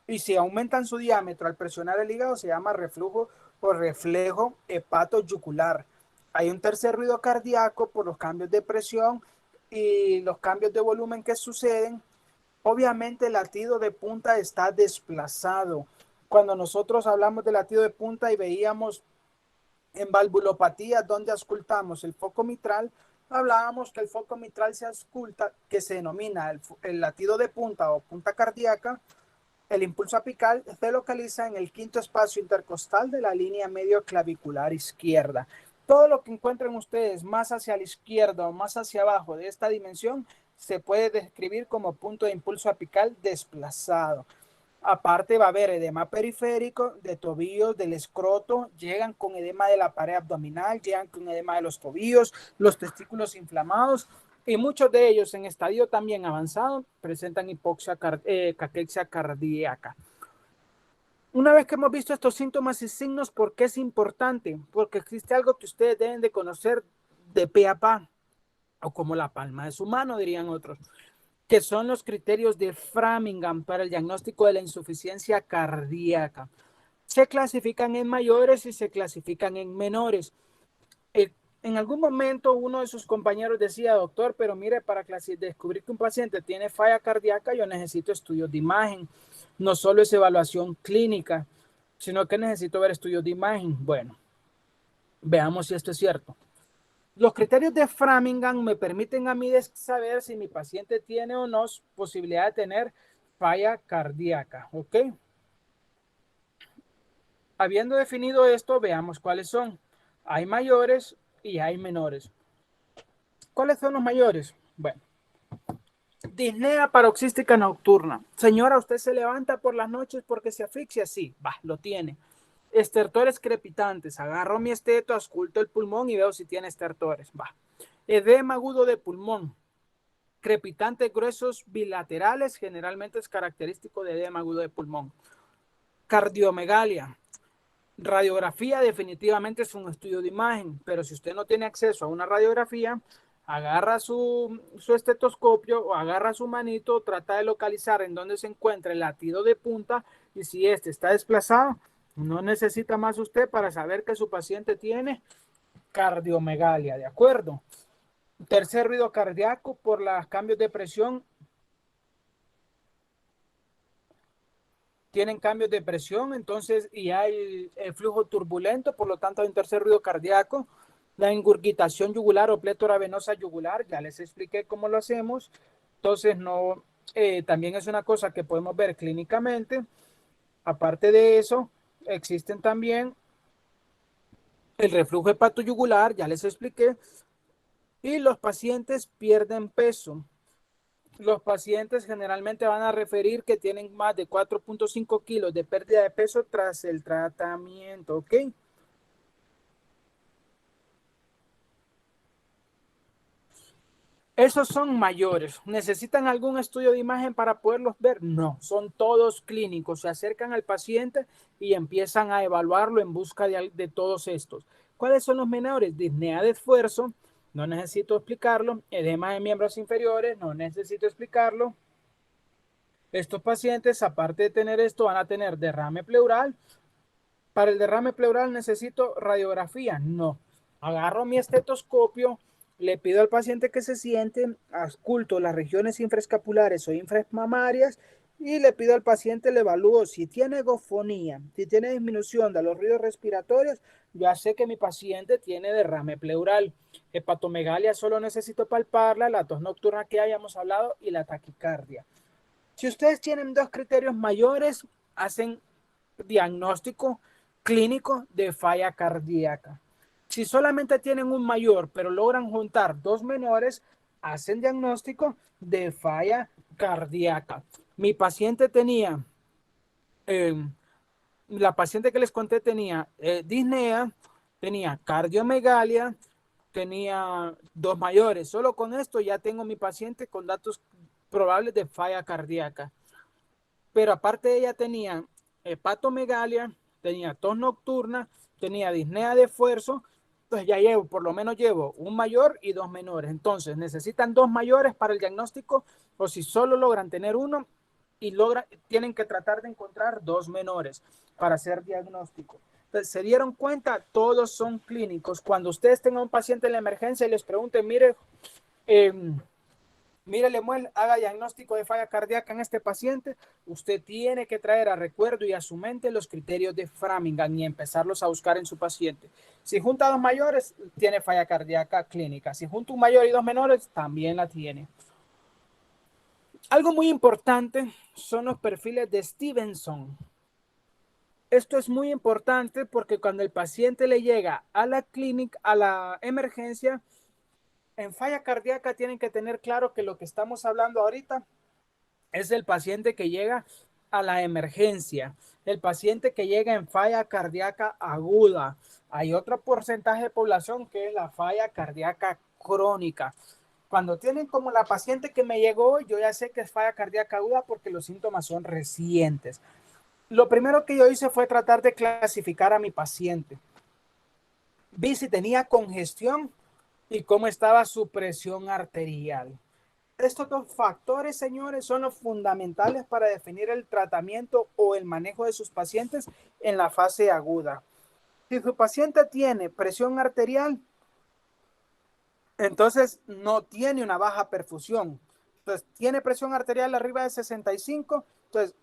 Y si aumentan su diámetro al presionar el hígado, se llama reflujo o reflejo hepatoyugular. Hay un tercer ruido cardíaco por los cambios de presión y los cambios de volumen que suceden. Obviamente el latido de punta está desplazado. Cuando nosotros hablamos de latido de punta y veíamos en valvulopatía donde auscultamos el foco mitral, hablábamos que el foco mitral se ausculta, que se denomina el latido de punta o punta cardíaca. El impulso apical se localiza en el quinto espacio intercostal de la línea medio clavicular izquierda. Todo lo que encuentren ustedes más hacia la izquierda o más hacia abajo de esta dimensión se puede describir como punto de impulso apical desplazado. Aparte va a haber edema periférico de tobillos, del escroto, llegan con edema de la pared abdominal, llegan con edema de los tobillos, los testículos inflamados y muchos de ellos en estadio también avanzado presentan hipoxia, caquexia cardíaca. Una vez que hemos visto estos síntomas y signos, ¿por qué es importante? Porque existe algo que ustedes deben de conocer de pe a pa, o como la palma de su mano, dirían otros, que son los criterios de Framingham para el diagnóstico de la insuficiencia cardíaca. Se clasifican en mayores y se clasifican en menores. En algún momento uno de sus compañeros decía, doctor, pero mire, para descubrir que un paciente tiene falla cardíaca, yo necesito estudios de imagen. No solo es evaluación clínica, sino que necesito ver estudios de imagen. Bueno, veamos si esto es cierto. Los criterios de Framingham me permiten a mí saber si mi paciente tiene o no posibilidad de tener falla cardíaca, ¿ok? Habiendo definido esto, veamos cuáles son. Hay mayores y hay menores. ¿Cuáles son los mayores? Bueno, disnea paroxística nocturna. Señora, ¿usted se levanta por las noches porque se asfixia? Sí, va, lo tiene. Estertores crepitantes. Agarro mi esteto, ausculto el pulmón y veo si tiene estertores. Va. Edema agudo de pulmón. Crepitantes gruesos bilaterales, generalmente es característico de edema agudo de pulmón. Cardiomegalia. Radiografía definitivamente es un estudio de imagen, pero si usted no tiene acceso a una radiografía, agarra su estetoscopio o agarra su manito, trata de localizar en dónde se encuentra el latido de punta y si este está desplazado, no necesita más usted para saber que su paciente tiene cardiomegalia, ¿de acuerdo? Tercer ruido cardíaco por los cambios de presión. Tienen cambios de presión, entonces, y hay el flujo turbulento, por lo tanto hay un tercer ruido cardíaco. La ingurgitación yugular o plétora venosa yugular, ya les expliqué cómo lo hacemos. Entonces, no, también es una cosa que podemos ver clínicamente. Aparte de eso, existen también el reflujo hepatoyugular, ya les expliqué, y los pacientes pierden peso. Los pacientes generalmente van a referir que tienen más de 4.5 kilos de pérdida de peso tras el tratamiento, ¿ok? Esos son mayores. ¿Necesitan algún estudio de imagen para poderlos ver? No, son todos clínicos. Se acercan al paciente y empiezan a evaluarlo en busca de todos estos. ¿Cuáles son los menores? Disnea de esfuerzo, no necesito explicarlo. Edema de miembros inferiores, no necesito explicarlo. Estos pacientes, aparte de tener esto, van a tener derrame pleural. Para el derrame pleural necesito radiografía. No. Agarro mi estetoscopio, le pido al paciente que se siente, ausculto las regiones infraescapulares o inframamarias y le pido al paciente, le evalúo si tiene egofonía, si tiene disminución de los ruidos respiratorios. Ya sé que mi paciente tiene derrame pleural. Hepatomegalia solo necesito palparla, la tos nocturna que hayamos hablado y la taquicardia. Si ustedes tienen dos criterios mayores, hacen diagnóstico clínico de falla cardíaca. Si solamente tienen un mayor, pero logran juntar dos menores, hacen diagnóstico de falla cardíaca. Mi paciente tenía, eh, la paciente que les conté tenía disnea, tenía cardiomegalia, tenía dos mayores. Solo con esto ya tengo mi paciente con datos probables de falla cardíaca. Pero aparte ella tenía hepatomegalia, tenía tos nocturna, tenía disnea de esfuerzo. Entonces ya llevo, por lo menos llevo un mayor y dos menores. Entonces necesitan dos mayores para el diagnóstico, o si solo logran tener uno y tienen que tratar de encontrar dos menores para hacer diagnóstico. Entonces, se dieron cuenta, todos son clínicos. Cuando ustedes tengan un paciente en la emergencia y les pregunten, eh, mire, Lemuel, haga diagnóstico de falla cardíaca en este paciente, usted tiene que traer a recuerdo y a su mente los criterios de Framingham y empezarlos a buscar en su paciente. Si junta dos mayores, tiene falla cardíaca clínica. Si junta un mayor y dos menores, también la tiene. Algo muy importante son los perfiles de Stevenson. Esto es muy importante porque cuando el paciente le llega a la clínica, a la emergencia, en falla cardíaca tienen que tener claro que lo que estamos hablando ahorita es el paciente que llega a la emergencia, el paciente que llega en falla cardíaca aguda. Hay otro porcentaje de población que es la falla cardíaca crónica. Cuando tienen como la paciente que me llegó, yo ya sé que es falla cardíaca aguda porque los síntomas son recientes. Lo primero que yo hice fue tratar de clasificar a mi paciente. Vi si tenía congestión y cómo estaba su presión arterial. Estos dos factores, señores, son los fundamentales para definir el tratamiento o el manejo de sus pacientes en la fase aguda. Si su paciente tiene presión arterial, entonces no tiene una baja perfusión. Entonces, tiene presión arterial arriba de 65, entonces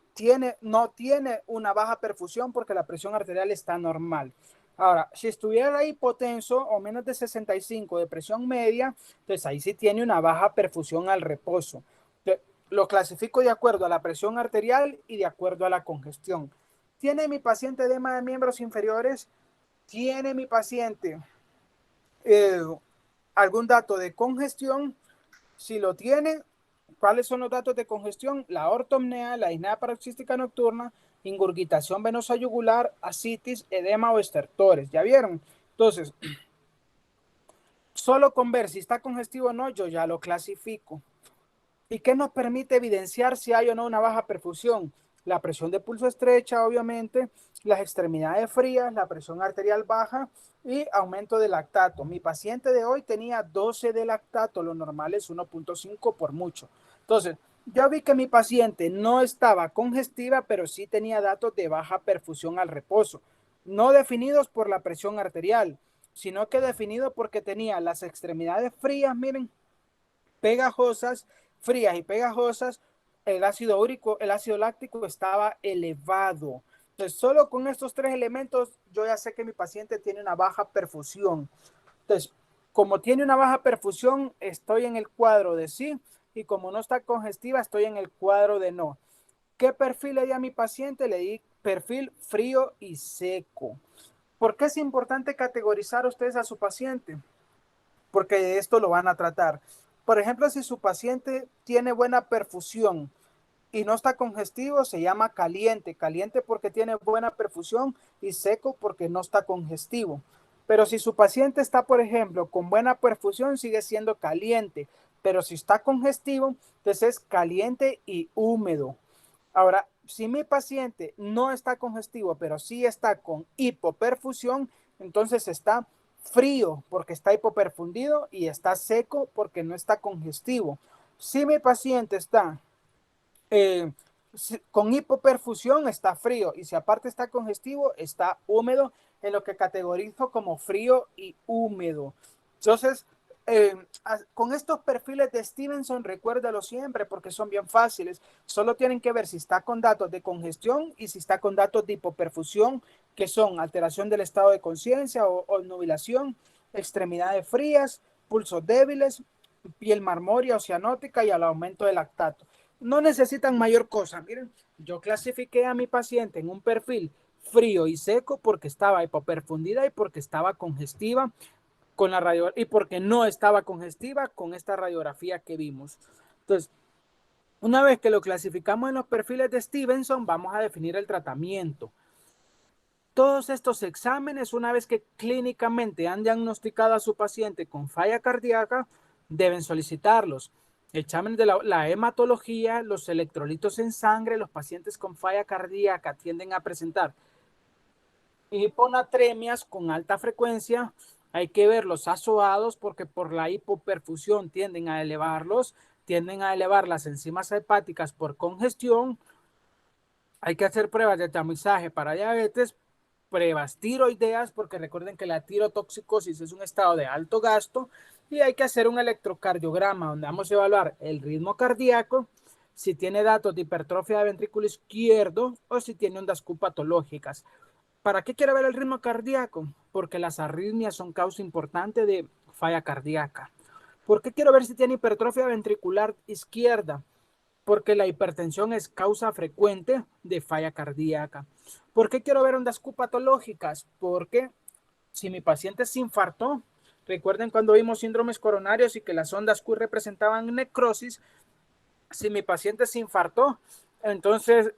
no tiene una baja perfusión porque la presión arterial está normal. Ahora, si estuviera hipotenso o menos de 65 de presión media, entonces ahí sí tiene una baja perfusión al reposo. Entonces, lo clasifico de acuerdo a la presión arterial y de acuerdo a la congestión. ¿Tiene mi paciente edema de miembros inferiores? ¿Tiene mi paciente eh, algún dato de congestión? Si lo tiene, ¿cuáles son los datos de congestión? La ortopnea, la disnea paroxística nocturna, ingurgitación venosa yugular, ascitis, edema o estertores. ¿Ya vieron? Entonces, solo con ver si está congestivo o no, yo ya lo clasifico. ¿Y qué nos permite evidenciar si hay o no una baja perfusión? La presión de pulso estrecha, obviamente, las extremidades frías, la presión arterial baja y aumento de lactato. Mi paciente de hoy tenía 12 de lactato, lo normal es 1.5 por mucho. Entonces, yo vi que mi paciente no estaba congestiva, pero sí tenía datos de baja perfusión al reposo, no definidos por la presión arterial, sino que definido porque tenía las extremidades frías, miren, pegajosas, frías y pegajosas, el ácido úrico, el ácido láctico estaba elevado. Entonces, solo con estos tres elementos, yo ya sé que mi paciente tiene una baja perfusión. Entonces, como tiene una baja perfusión, estoy en el cuadro de sí, y como no está congestiva, estoy en el cuadro de no. ¿Qué perfil le di a mi paciente? Le di perfil frío y seco. ¿Por qué es importante categorizar ustedes a su paciente? Porque esto lo van a tratar. Por ejemplo, si su paciente tiene buena perfusión y no está congestivo, se llama caliente. Caliente porque tiene buena perfusión y seco porque no está congestivo. Pero si su paciente está, por ejemplo, con buena perfusión, sigue siendo caliente. Pero si está congestivo, entonces es caliente y húmedo. Ahora, si mi paciente no está congestivo, pero sí está con hipoperfusión, entonces está frío porque está hipoperfundido y está seco porque no está congestivo. Si mi paciente está eh, con hipoperfusión, está frío, y si aparte está congestivo, está húmedo, en lo que categorizo como frío y húmedo. Entonces, con estos perfiles de Stevenson, recuérdalo siempre porque son bien fáciles. Solo tienen que ver si está con datos de congestión y si está con datos de hipoperfusión, que son alteración del estado de conciencia o nubilación, extremidades frías, pulsos débiles, piel marmórea o cianótica y al aumento del lactato. No necesitan mayor cosa. Miren, yo clasifiqué a mi paciente en un perfil frío y seco porque estaba hipoperfundida y porque estaba congestiva con la radio y porque no estaba congestiva con esta radiografía que vimos. Entonces, una vez que lo clasificamos en los perfiles de Stevenson, vamos a definir el tratamiento. Todos estos exámenes, una vez que clínicamente han diagnosticado a su paciente con falla cardíaca, deben solicitarlos. Exámenes de la hematología, los electrolitos en sangre, los pacientes con falla cardíaca tienden a presentar hiponatremias con alta frecuencia. Hay que verlos asoados porque por la hipoperfusión tienden a elevarlos, tienden a elevar las enzimas hepáticas por congestión. Hay que hacer pruebas de tamizaje para diabetes, pruebas tiroideas, porque recuerden que la tirotoxicosis es un estado de alto gasto, y hay que hacer un electrocardiograma donde vamos a evaluar el ritmo cardíaco, si tiene datos de hipertrofia de ventrículo izquierdo o si tiene ondas Q patológicas. ¿Para qué quiero ver el ritmo cardíaco? Porque las arritmias son causa importante de falla cardíaca. ¿Por qué quiero ver si tiene hipertrofia ventricular izquierda? Porque la hipertensión es causa frecuente de falla cardíaca. ¿Por qué quiero ver ondas Q patológicas? Porque si mi paciente se infartó, recuerden cuando vimos síndromes coronarios y que las ondas Q representaban necrosis, si mi paciente se infartó, entonces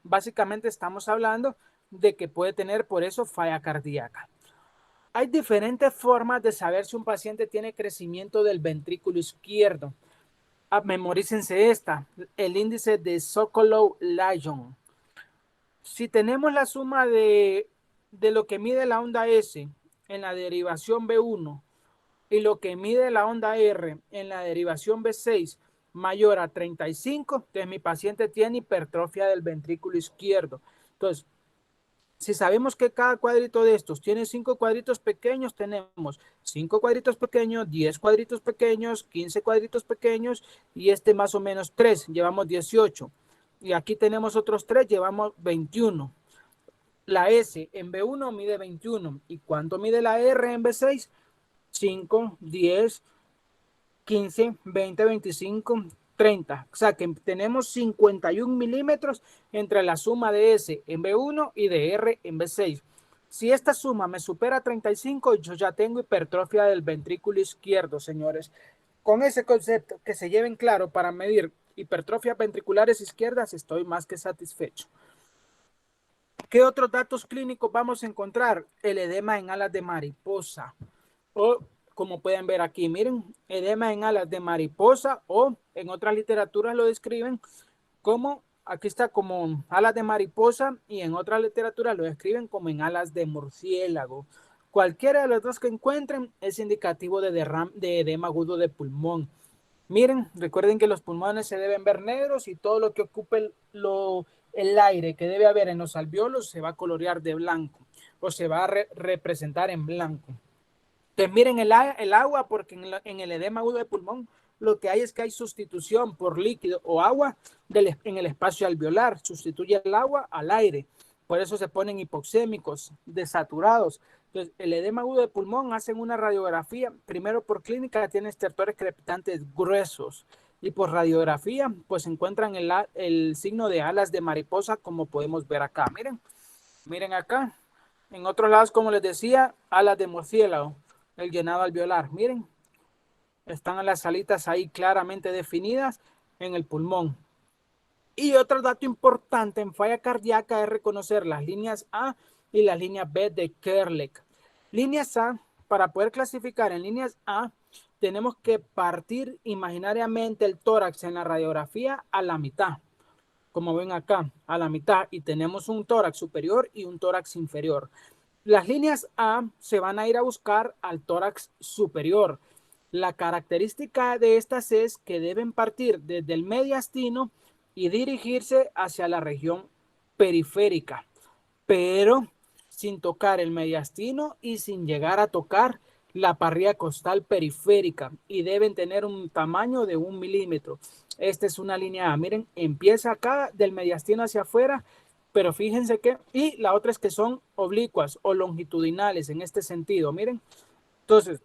básicamente estamos hablando de que puede tener por eso falla cardíaca. Hay diferentes formas de saber si un paciente tiene crecimiento del ventrículo izquierdo. Memorícense esta, el índice de Sokolov-Lyon. Si tenemos la suma de lo que mide la onda S en la derivación B1 y lo que mide la onda R en la derivación B6 mayor a 35, entonces mi paciente tiene hipertrofia del ventrículo izquierdo. Entonces, si sabemos que cada cuadrito de estos tiene 5 cuadritos pequeños, tenemos 5 cuadritos pequeños, 10 cuadritos pequeños, 15 cuadritos pequeños y este más o menos 3, llevamos 18. Y aquí tenemos otros 3, llevamos 21. La S en B1 mide 21. ¿Y cuánto mide la R en B6? 5, 10, 15, 20, 25, 30. O sea que tenemos 51 milímetros entre la suma de S en B1 y de R en B6. Si esta suma me supera 35, yo ya tengo hipertrofia del ventrículo izquierdo, señores. Con ese concepto que se lleven claro para medir hipertrofias ventriculares izquierdas, estoy más que satisfecho. ¿Qué otros datos clínicos vamos a encontrar? El edema en alas de mariposa. O como pueden ver aquí, miren, edema en alas de mariposa o en otras literaturas lo describen como, aquí está como alas de mariposa y en otras literaturas lo describen como en alas de murciélago. Cualquiera de los dos que encuentren es indicativo de edema agudo de pulmón. Miren, recuerden que los pulmones se deben ver negros y todo lo que ocupe el aire que debe haber en los alvéolos se va a colorear de blanco o se va a representar en blanco. Entonces miren el agua, porque en el edema agudo de pulmón lo que hay es que hay sustitución por líquido o agua en el espacio alveolar, sustituye el agua al aire, por eso se ponen hipoxémicos, desaturados. Entonces el edema agudo de pulmón hacen una radiografía, primero por clínica tiene estertores crepitantes gruesos y por radiografía pues encuentran el signo de alas de mariposa como podemos ver acá, miren acá, en otros lados como les decía, alas de murciélago. El llenado alveolar, miren, están las alitas ahí claramente definidas en el pulmón. Y otro dato importante en falla cardíaca es reconocer las líneas A y las líneas B de Kerlek. Líneas A, para poder clasificar en líneas A, tenemos que partir imaginariamente el tórax en la radiografía a la mitad, como ven acá, a la mitad, y tenemos un tórax superior y un tórax inferior. Las líneas A se van a ir a buscar al tórax superior. La característica de estas es que deben partir desde el mediastino y dirigirse hacia la región periférica, pero sin tocar el mediastino y sin llegar a tocar la parrilla costal periférica y deben tener un tamaño de 1 milímetro. Esta es una línea A. Miren, empieza acá del mediastino hacia afuera, pero fíjense que, y la otra es que son oblicuas o longitudinales en este sentido. Miren, entonces,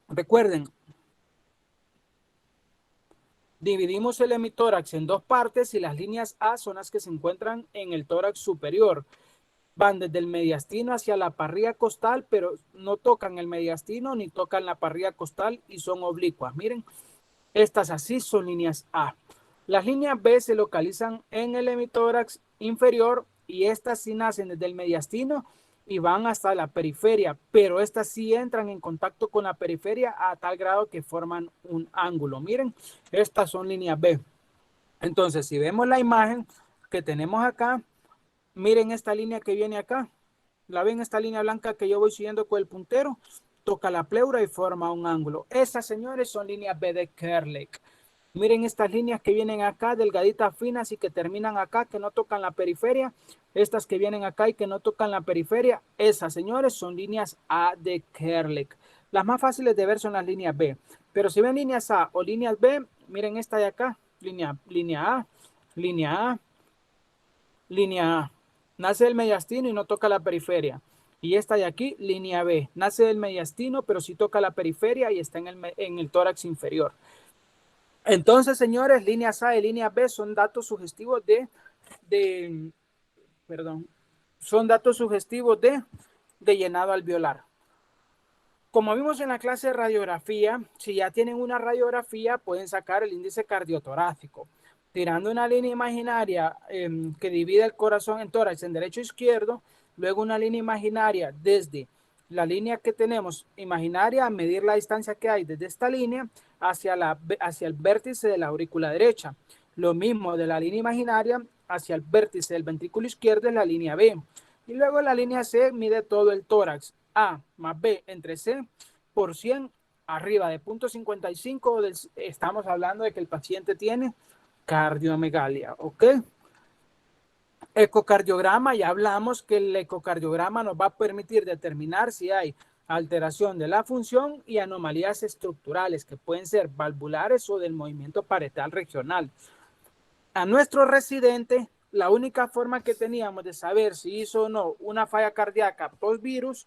recuerden, dividimos el hemitórax en dos partes y las líneas A son las que se encuentran en el tórax superior. Van desde el mediastino hacia la parrilla costal, pero no tocan el mediastino ni tocan la parrilla costal y son oblicuas. Miren, estas así son líneas A. Las líneas B se localizan en el hemitórax inferior y estas sí nacen desde el mediastino y van hasta la periferia, pero estas sí entran en contacto con la periferia a tal grado que forman un ángulo. Miren, estas son líneas B. Entonces, si vemos la imagen que tenemos acá, miren esta línea que viene acá. ¿La ven? Esta línea blanca que yo voy siguiendo con el puntero. Toca la pleura y forma un ángulo. Esas, señores, son líneas B de Kerlake. Miren estas líneas que vienen acá, delgaditas, finas y que terminan acá, que no tocan la periferia. Estas que vienen acá y que no tocan la periferia. Esas, señores, son líneas A de Kerlake. Las más fáciles de ver son las líneas B. Pero si ven líneas A o líneas B, miren esta de acá. Línea A, línea A, línea A. Nace del mediastino y no toca la periferia. Y esta de aquí, línea B. Nace del mediastino, pero sí toca la periferia y está en el tórax inferior. Entonces, señores, líneas A y líneas B son datos sugestivos son datos sugestivos de llenado alveolar. Como vimos en la clase de radiografía, si ya tienen una radiografía, pueden sacar el índice cardiotorácico. Tirando una línea imaginaria que divide el corazón en tórax en derecho e izquierdo, luego una línea imaginaria desde la línea que tenemos imaginaria a medir la distancia que hay desde esta línea hacia el vértice de la aurícula derecha. Lo mismo de la línea imaginaria hacia el vértice del ventrículo izquierdo es la línea B. Y luego la línea C mide todo el tórax. A más B entre C por 100 arriba de 0.55 estamos hablando de que el paciente tiene cardiomegalia, ¿ok? Ecocardiograma, ya hablamos que el ecocardiograma nos va a permitir determinar si hay alteración de la función y anomalías estructurales que pueden ser valvulares o del movimiento parietal regional. A nuestro residente, la única forma que teníamos de saber si hizo o no una falla cardíaca post-virus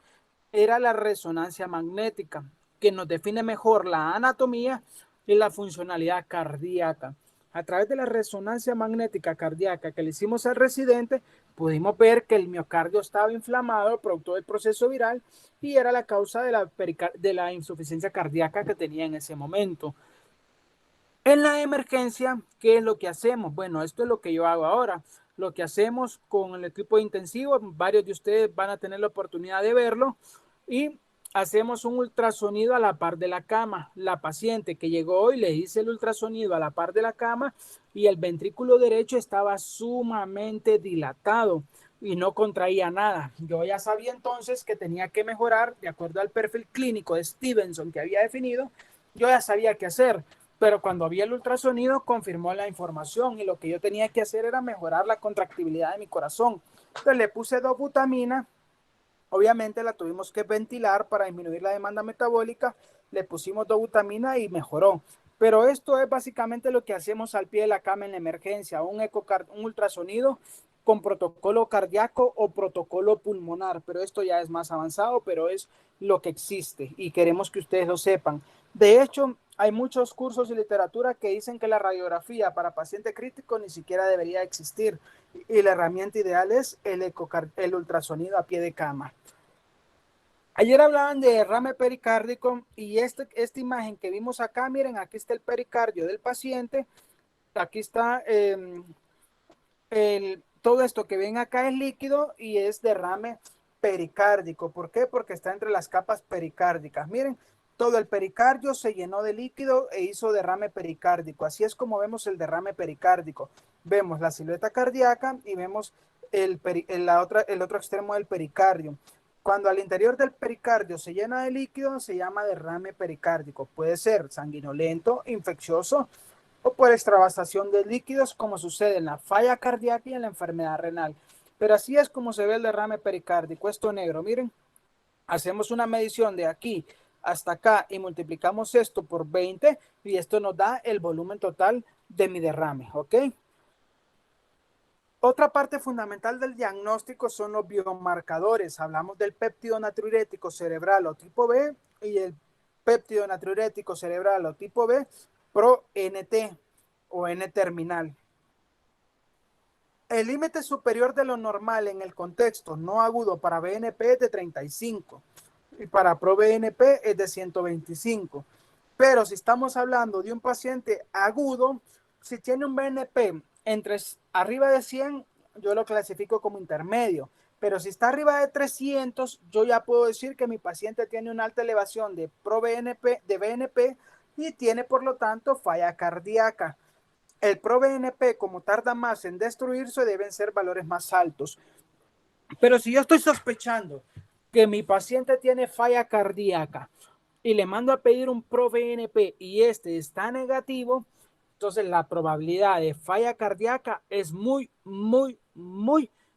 era la resonancia magnética, que nos define mejor la anatomía y la funcionalidad cardíaca. A través de la resonancia magnética cardíaca que le hicimos al residente, pudimos ver que el miocardio estaba inflamado producto del proceso viral y era la causa de la insuficiencia cardíaca que tenía en ese momento. En la emergencia, ¿qué es lo que hacemos? Bueno, esto es lo que yo hago ahora. Lo que hacemos con el equipo intensivo, varios de ustedes van a tener la oportunidad de verlo, y hacemos un ultrasonido a la par de la cama. La paciente que llegó hoy le hice el ultrasonido a la par de la cama y el ventrículo derecho estaba sumamente dilatado y no contraía nada. Yo ya sabía entonces que tenía que mejorar de acuerdo al perfil clínico de Stevenson que había definido. Yo ya sabía qué hacer, pero cuando vi el ultrasonido confirmó la información y lo que yo tenía que hacer era mejorar la contractibilidad de mi corazón. Entonces le puse dobutamina. Obviamente la tuvimos que ventilar para disminuir la demanda metabólica, le pusimos dobutamina y mejoró. Pero esto es básicamente lo que hacemos al pie de la cama en la emergencia, un ultrasonido con protocolo cardíaco o protocolo pulmonar, pero esto ya es más avanzado, pero es lo que existe y queremos que ustedes lo sepan. De hecho, hay muchos cursos y literatura que dicen que la radiografía para paciente crítico ni siquiera debería existir y la herramienta ideal es el ultrasonido a pie de cama. Ayer hablaban de derrame pericárdico y esta imagen que vimos acá, miren, aquí está el pericardio del paciente, aquí está todo esto que ven acá es líquido y es derrame pericárdico. ¿Por qué? Porque está entre las capas pericárdicas. Miren, todo el pericardio se llenó de líquido e hizo derrame pericárdico. Así es como vemos el derrame pericárdico. Vemos la silueta cardíaca y vemos el otro extremo del pericardio. Cuando al interior del pericardio se llena de líquido, se llama derrame pericárdico. Puede ser sanguinolento, infeccioso o por extravasación de líquidos, como sucede en la falla cardíaca y en la enfermedad renal. Pero así es como se ve el derrame pericárdico. Esto negro, miren, hacemos una medición de aquí hasta acá y multiplicamos esto por 20 y esto nos da el volumen total de mi derrame, ¿ok? Otra parte fundamental del diagnóstico son los biomarcadores. Hablamos del péptido natriurético cerebral o tipo B y el péptido natriurético cerebral o tipo B pro NT o N-terminal. El límite superior de lo normal en el contexto no agudo para BNP es de 35 y para ProBNP es de 125. Pero si estamos hablando de un paciente agudo, si tiene un BNP entre arriba de 100, yo lo clasifico como intermedio. Pero si está arriba de 300, yo ya puedo decir que mi paciente tiene una alta elevación de ProBNP, de BNP y tiene por lo tanto falla cardíaca. El ProBNP, como tarda más en destruirse, deben ser valores más altos. Pero si yo estoy sospechando que mi paciente tiene falla cardíaca y le mando a pedir un ProBNP y este está negativo, entonces la probabilidad de falla cardíaca es muy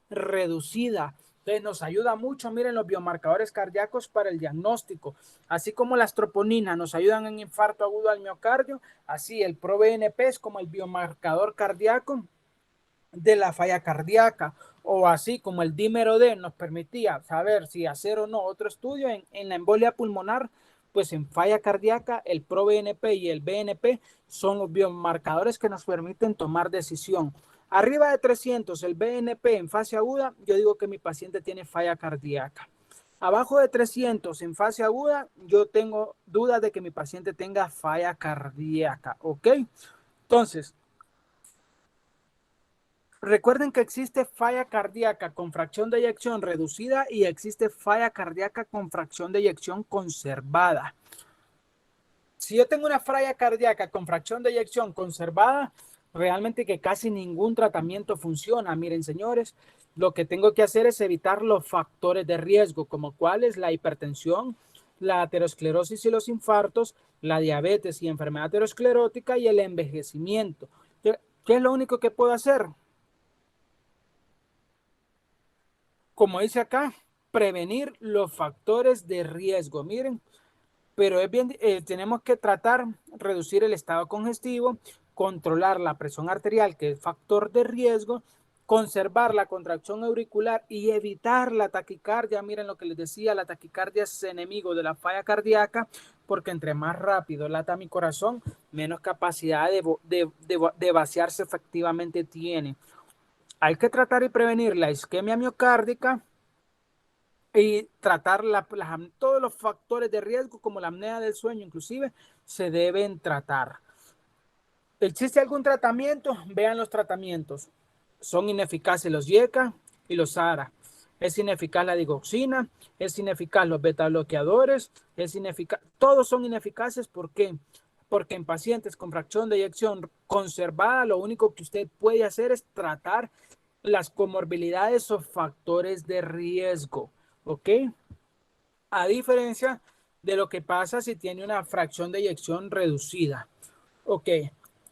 reducida. Entonces nos ayuda mucho, miren, los biomarcadores cardíacos para el diagnóstico, así como las troponinas nos ayudan en infarto agudo al miocardio, así el ProBNP es como el biomarcador cardíaco de la falla cardíaca, o así como el dímero D nos permitía saber si hacer o no otro estudio en la embolia pulmonar, pues en falla cardíaca el ProBNP y el BNP son los biomarcadores que nos permiten tomar decisión. Arriba de 300 el BNP en fase aguda, yo digo que mi paciente tiene falla cardíaca. Abajo de 300 en fase aguda, yo tengo dudas de que mi paciente tenga falla cardíaca, ¿ok? Entonces, recuerden que existe falla cardíaca con fracción de eyección reducida y existe falla cardíaca con fracción de eyección conservada. Si yo tengo una falla cardíaca con fracción de eyección conservada, realmente que casi ningún tratamiento funciona. Miren, señores, lo que tengo que hacer es evitar los factores de riesgo, como cuáles la hipertensión, la aterosclerosis y los infartos, la diabetes y enfermedad aterosclerótica y el envejecimiento. ¿Qué es lo único que puedo hacer? Como dice acá, prevenir los factores de riesgo. Miren, pero es bien, tenemos que tratar, reducir el estado congestivo, controlar la presión arterial, que es factor de riesgo, conservar la contracción auricular y evitar la taquicardia. Miren lo que les decía, la taquicardia es enemigo de la falla cardíaca, porque entre más rápido lata mi corazón, menos capacidad de vaciarse efectivamente tiene. Hay que tratar y prevenir la isquemia miocárdica y tratar todos los factores de riesgo como la apnea del sueño inclusive se deben tratar. ¿Existe algún tratamiento? Vean los tratamientos. Son ineficaces los YECA y los ARA. Es ineficaz la digoxina, es ineficaz los beta bloqueadores, es ineficaz. Todos son ineficaces. ¿Por qué? Porque en pacientes con fracción de eyección conservada, lo único que usted puede hacer es tratar las comorbilidades o factores de riesgo. ¿Ok? A diferencia de lo que pasa si tiene una fracción de eyección reducida. Ok,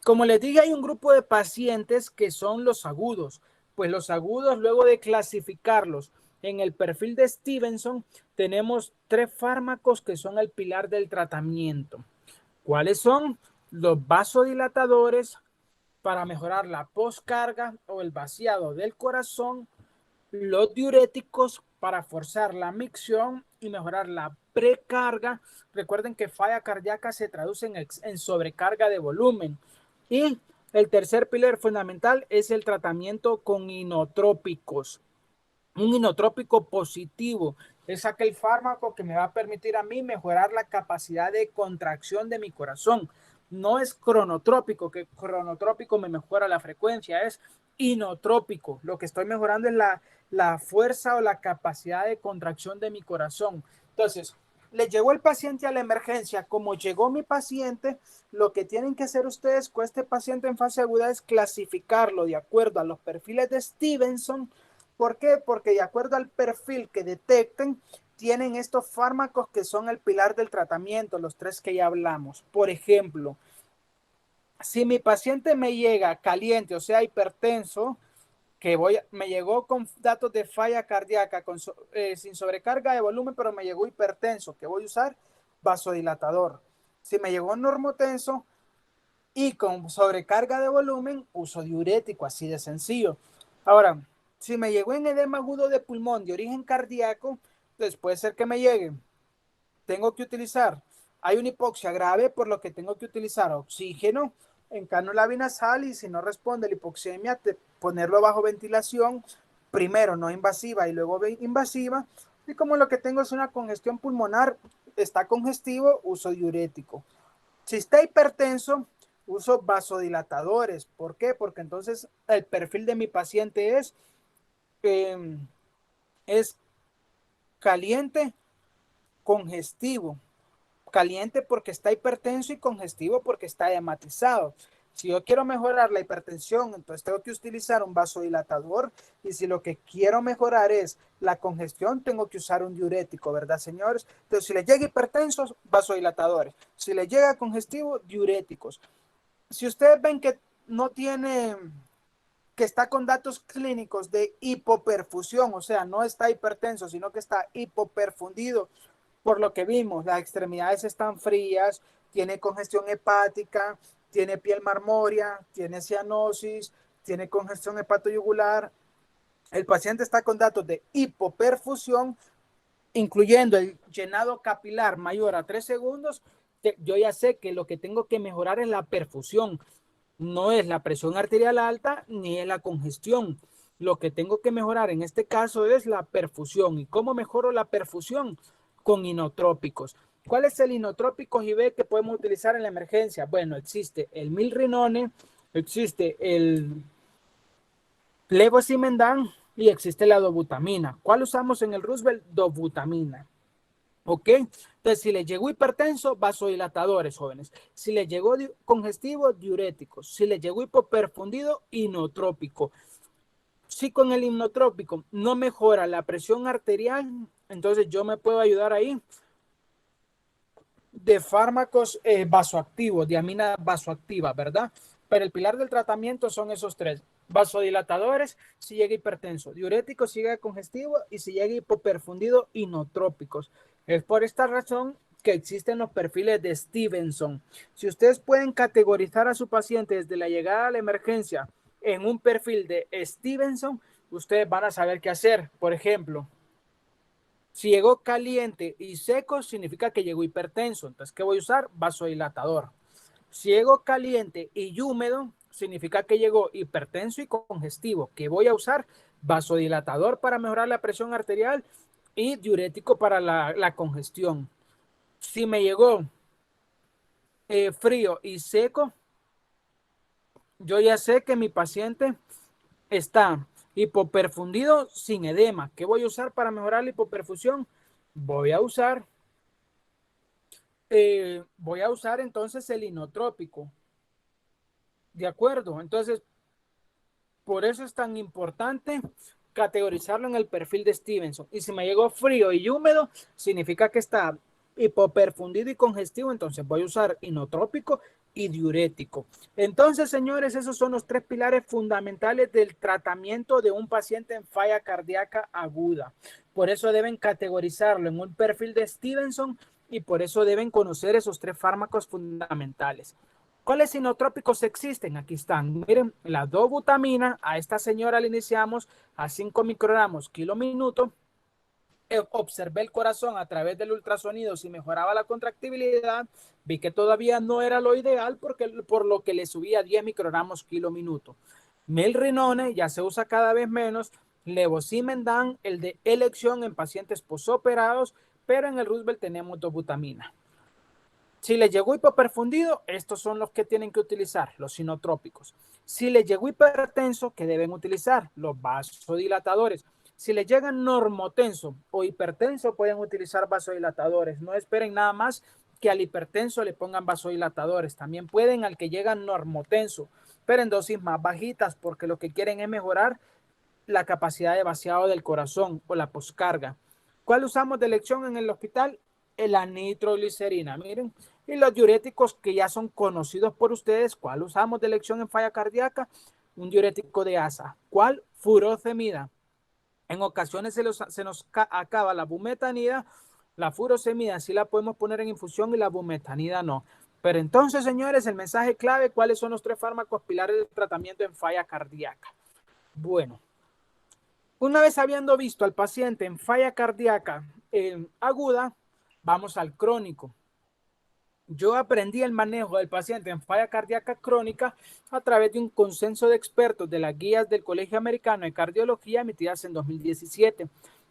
como les dije, hay un grupo de pacientes que son los agudos. Pues los agudos, luego de clasificarlos en el perfil de Stevenson, tenemos 3 fármacos que son el pilar del tratamiento. ¿Cuáles son? Los vasodilatadores para mejorar la postcarga o el vaciado del corazón, los diuréticos para forzar la micción y mejorar la precarga. Recuerden que falla cardíaca se traduce en sobrecarga de volumen. Y el tercer pilar fundamental es el tratamiento con inotrópicos. Un inotrópico positivo es aquel fármaco que me va a permitir a mí mejorar la capacidad de contracción de mi corazón. No es cronotrópico, que cronotrópico me mejora la frecuencia, es inotrópico. Lo que estoy mejorando es la fuerza o la capacidad de contracción de mi corazón. Entonces, le llegó el paciente a la emergencia. Como llegó mi paciente, lo que tienen que hacer ustedes con este paciente en fase aguda es clasificarlo de acuerdo a los perfiles de Stevenson. ¿Por qué? Porque de acuerdo al perfil que detecten, tienen estos fármacos que son el pilar del tratamiento, los 3 que ya hablamos. Por ejemplo, si mi paciente me llega caliente, o sea, hipertenso, que me llegó con datos de falla cardíaca, sin sobrecarga de volumen, pero me llegó hipertenso, ¿qué voy a usar? vasodilatador. Si me llegó normotenso y con sobrecarga de volumen, uso diurético, así de sencillo. Ahora, si me llegó en edema agudo de pulmón de origen cardíaco, pues puede ser que me llegue. Tengo que utilizar, hay una hipoxia grave, por lo que tengo que utilizar oxígeno en cánula binasal, y si no responde la hipoxemia, ponerlo bajo ventilación, primero no invasiva y luego invasiva. Y como lo que tengo es una congestión pulmonar, está congestivo, uso diurético. Si está hipertenso, uso vasodilatadores. ¿Por qué? Porque entonces el perfil de mi paciente es caliente, congestivo. Caliente porque está hipertenso y congestivo porque está edematizado. Si yo quiero mejorar la hipertensión, entonces tengo que utilizar un vasodilatador, y si lo que quiero mejorar es la congestión, tengo que usar un diurético, ¿verdad, señores? Entonces, si le llega hipertensos, vasodilatadores. Si le llega congestivo, diuréticos. Si ustedes ven que no tiene, que está con datos clínicos de hipoperfusión, o sea, no está hipertenso, sino que está hipoperfundido, por lo que vimos, las extremidades están frías, tiene congestión hepática, tiene piel marmórea, tiene cianosis, tiene congestión hepatoyugular. El paciente está con datos de hipoperfusión, incluyendo el llenado capilar mayor a 3 segundos. Yo ya sé que lo que tengo que mejorar es la perfusión, no es la presión arterial alta ni es la congestión. Lo que tengo que mejorar en este caso es la perfusión. ¿Y cómo mejoro la perfusión? Con inotrópicos. ¿Cuál es el inotrópico IV que podemos utilizar en la emergencia? Bueno, existe el milrinone, existe el levosimendan y existe la dobutamina. ¿Cuál usamos en el Roosevelt? Dobutamina. ¿Ok? Entonces, si le llegó hipertenso, vasodilatadores, jóvenes. Si le llegó congestivo, diuréticos. Si le llegó hipoperfundido, inotrópico. Si con el inotrópico no mejora la presión arterial, entonces yo me puedo ayudar ahí de fármacos vasoactivos, de amina vasoactiva, ¿verdad? Pero el pilar del tratamiento son esos tres: vasodilatadores si llega hipertenso, diuréticos si llega congestivo, y si llega hipoperfundido, inotrópicos. Es por esta razón que existen los perfiles de Stevenson. Si ustedes pueden categorizar a su paciente desde la llegada a la emergencia en un perfil de Stevenson, ustedes van a saber qué hacer. Por ejemplo, si llegó caliente y seco, significa que llegó hipertenso. Entonces, ¿qué voy a usar? Vasodilatador. Si llegó caliente y húmedo, significa que llegó hipertenso y congestivo. ¿Qué voy a usar? Vasodilatador para mejorar la presión arterial y diurético para la congestión. Si me llegó frío y seco, yo ya sé que mi paciente está hipoperfundido sin edema. ¿Qué voy a usar para mejorar la hipoperfusión? Voy a usar entonces el inotrópico. ¿De acuerdo? Entonces, por eso es tan importante categorizarlo en el perfil de Stevenson. Y si me llegó frío y húmedo, significa que está hipoperfundido y congestivo, entonces voy a usar inotrópico y diurético. Entonces, señores, esos son los tres pilares fundamentales del tratamiento de un paciente en falla cardíaca aguda. Por eso deben categorizarlo en un perfil de Stevenson, y por eso deben conocer esos tres fármacos fundamentales. ¿Cuáles inotrópicos existen? Aquí están. Miren, la dobutamina, a esta señora le iniciamos a 5 microgramos kilo minuto. Observé el corazón a través del ultrasonido si mejoraba la contractibilidad. Vi que todavía no era lo ideal, por lo que le subía a 10 microgramos kilo minuto. Milrinone ya se usa cada vez menos. Levosimendan, el de elección en pacientes posoperados, pero en el Roosevelt tenemos dobutamina. Si le llegó hipoperfundido, estos son los que tienen que utilizar, los sinotrópicos. Si le llegó hipertenso, ¿qué deben utilizar? Los vasodilatadores. Si le llega normotenso o hipertenso, pueden utilizar vasodilatadores. No esperen nada más que al hipertenso le pongan vasodilatadores. También pueden al que llega normotenso, pero en dosis más bajitas, porque lo que quieren es mejorar la capacidad de vaciado del corazón o la poscarga. ¿Cuál usamos de elección en el hospital? La nitroglicerina. Miren, y los diuréticos que ya son conocidos por ustedes. ¿Cuál usamos de elección en falla cardíaca? Un diurético de ASA. ¿Cuál? Furosemida. En ocasiones se nos acaba la bumetanida La furosemida sí la podemos poner en infusión y la bumetanida no. Pero entonces, señores, el mensaje clave, ¿cuáles son los 3 fármacos pilares de tratamiento en falla cardíaca? Bueno, una vez habiendo visto al paciente en falla cardíaca aguda, vamos al crónico. Yo aprendí el manejo del paciente en falla cardíaca crónica a través de un consenso de expertos de las guías del Colegio Americano de Cardiología emitidas en 2017.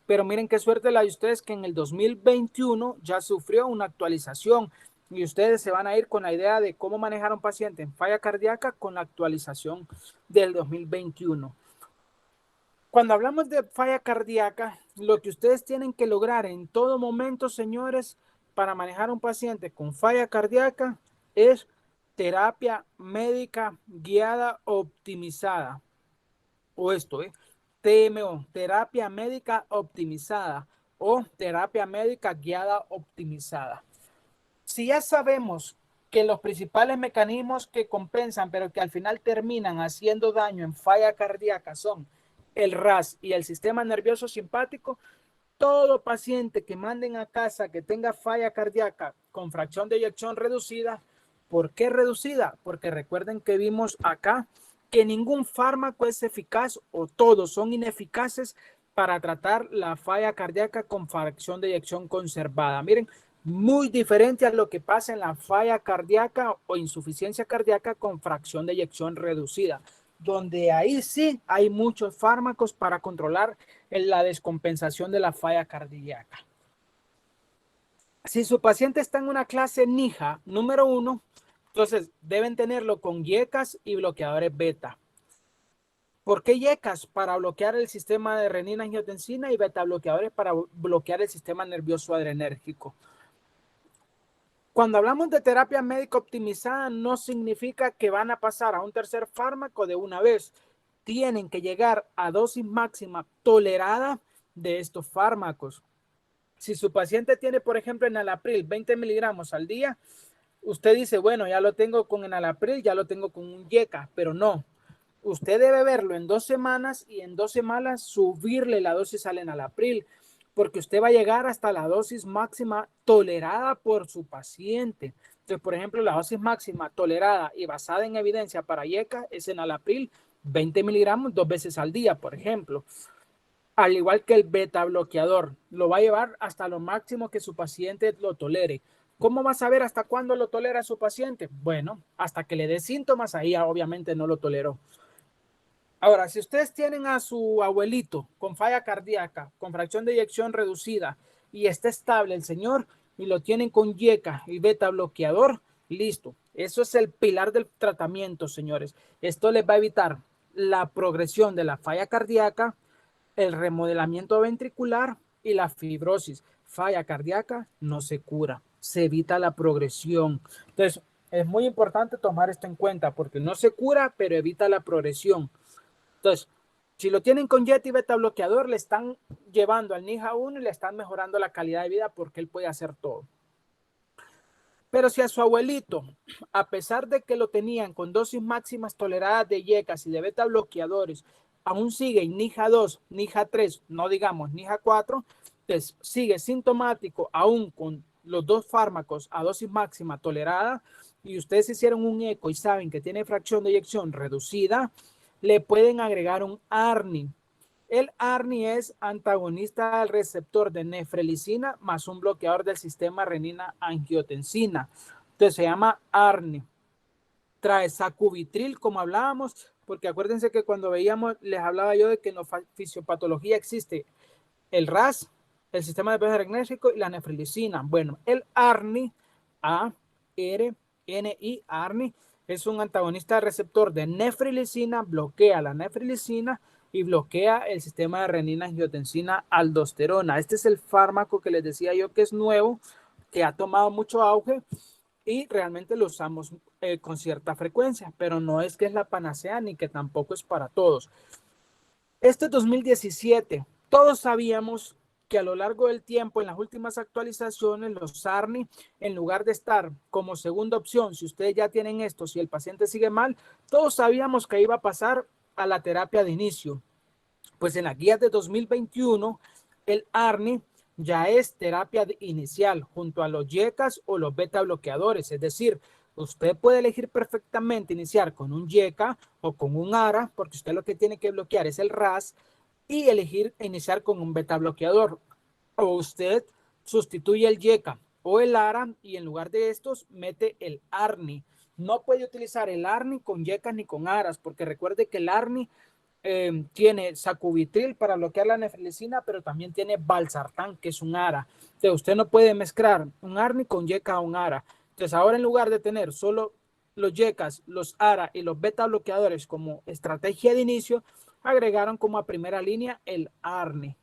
Pero miren qué suerte la de ustedes que en el 2021 ya sufrió una actualización y ustedes se van a ir con la idea de cómo manejar a un paciente en falla cardíaca con la actualización del 2021. Cuando hablamos de falla cardíaca, lo que ustedes tienen que lograr en todo momento, señores, para manejar a un paciente con falla cardíaca es terapia médica guiada optimizada. O esto, TMO, terapia médica optimizada o terapia médica guiada optimizada. Si ya sabemos que los principales mecanismos que compensan, pero que al final terminan haciendo daño en falla cardíaca son el RAS y el sistema nervioso simpático, todo paciente que manden a casa que tenga falla cardíaca con fracción de eyección reducida, ¿por qué reducida? Porque recuerden que vimos acá que ningún fármaco es eficaz o todos son ineficaces para tratar la falla cardíaca con fracción de eyección conservada. Miren, muy diferente a lo que pasa en la falla cardíaca o insuficiencia cardíaca con fracción de eyección reducida, donde ahí sí hay muchos fármacos para controlar la descompensación de la falla cardíaca. Si su paciente está en una clase NIHA número 1, entonces deben tenerlo con YECAS y bloqueadores beta. ¿Por qué YECAS? Para bloquear el sistema de renina-angiotensina y beta bloqueadores para bloquear el sistema nervioso adrenérgico. Cuando hablamos de terapia médica optimizada, no significa que van a pasar a un tercer fármaco de una vez. Tienen que llegar a dosis máxima tolerada de estos fármacos. Si su paciente tiene, por ejemplo, enalapril 20 miligramos al día, usted dice, bueno, ya lo tengo con enalapril, ya lo tengo con un YECA, pero no. Usted debe verlo en 2 semanas y en 2 semanas subirle la dosis al enalapril, porque usted va a llegar hasta la dosis máxima tolerada por su paciente. Entonces, por ejemplo, la dosis máxima tolerada y basada en evidencia para YECA es enalapril 20 miligramos 2 veces al día, por ejemplo. Al igual que el beta bloqueador, lo va a llevar hasta lo máximo que su paciente lo tolere. ¿Cómo va a saber hasta cuándo lo tolera su paciente? Bueno, hasta que le dé síntomas, ahí obviamente no lo toleró. Ahora, si ustedes tienen a su abuelito con falla cardíaca, con fracción de eyección reducida y está estable el señor y lo tienen con YECA y beta bloqueador, listo. Eso es el pilar del tratamiento, señores. Esto les va a evitar la progresión de la falla cardíaca, el remodelamiento ventricular y la fibrosis. Falla cardíaca no se cura, se evita la progresión. Entonces, es muy importante tomar esto en cuenta porque no se cura, pero evita la progresión. Entonces, si lo tienen con Yeti beta bloqueador, le están llevando al NIHA 1 y le están mejorando la calidad de vida porque él puede hacer todo. Pero si a su abuelito, a pesar de que lo tenían con dosis máximas toleradas de YECAS y de beta bloqueadores, aún sigue en NIHA 2, NIHA 3, no digamos NIHA 4, pues sigue sintomático aún con los 2 fármacos a dosis máxima tolerada y ustedes hicieron un eco y saben que tiene fracción de eyección reducida, le pueden agregar un ARNI. El ARNI es antagonista al receptor de nefrelicina más un bloqueador del sistema renina-angiotensina. Entonces se llama ARNI. Trae sacubitril, como hablábamos, porque acuérdense que cuando veíamos, les hablaba yo de que en la fisiopatología existe el RAS, el sistema nervioso adrenérgico y la nefrelicina. Bueno, el ARNI, A-R-N-I, ARNI, es un antagonista del receptor de nefrilicina, bloquea la nefrilicina y bloquea el sistema de renina-angiotensina aldosterona. Este es el fármaco que les decía yo que es nuevo, que ha tomado mucho auge y realmente lo usamos con cierta frecuencia, pero no es que es la panacea ni que tampoco es para todos. Este 2017, todos sabíamos que a lo largo del tiempo, en las últimas actualizaciones, los ARNI, en lugar de estar como segunda opción, si ustedes ya tienen esto, si el paciente sigue mal, todos sabíamos que iba a pasar a la terapia de inicio. Pues en las guías de 2021, el ARNI ya es terapia inicial junto a los YECAs o los beta bloqueadores. Es decir, usted puede elegir perfectamente iniciar con un YECA o con un ARA, porque usted lo que tiene que bloquear es el RAS, y elegir iniciar con un beta bloqueador. O usted sustituye el YECA o el ARA y en lugar de estos mete el ARNI. No puede utilizar el ARNI con YECAs ni con ARAs, porque recuerde que el ARNI tiene sacubitril para bloquear la nefrilicina, pero también tiene valsartán, que es un ARA. Entonces, usted no puede mezclar un ARNI con YECA o un ARA. Entonces, ahora en lugar de tener solo los YECAs, los ARA y los beta bloqueadores como estrategia de inicio, agregaron como a primera línea el ARNI.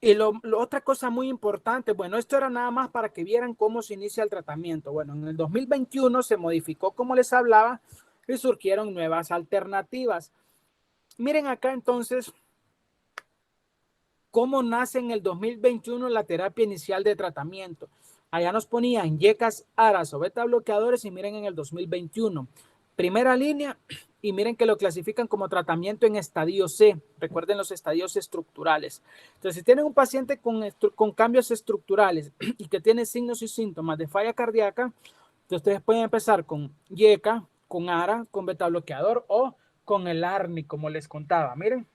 Y otra cosa muy importante, bueno, esto era nada más para que vieran cómo se inicia el tratamiento. Bueno, en el 2021 se modificó, como les hablaba, y surgieron nuevas alternativas. Miren acá entonces cómo nace en el 2021 la terapia inicial de tratamiento. Allá nos ponían YECAs, ARAs o beta bloqueadores y miren en el 2021. Primera línea y miren que lo clasifican como tratamiento en estadio C. Recuerden los estadios estructurales. Entonces, si tienen un paciente con cambios estructurales y que tiene signos y síntomas de falla cardíaca, ustedes pueden empezar con YECA, con ARA, con beta bloqueador o con el ARNI, como les contaba. Miren.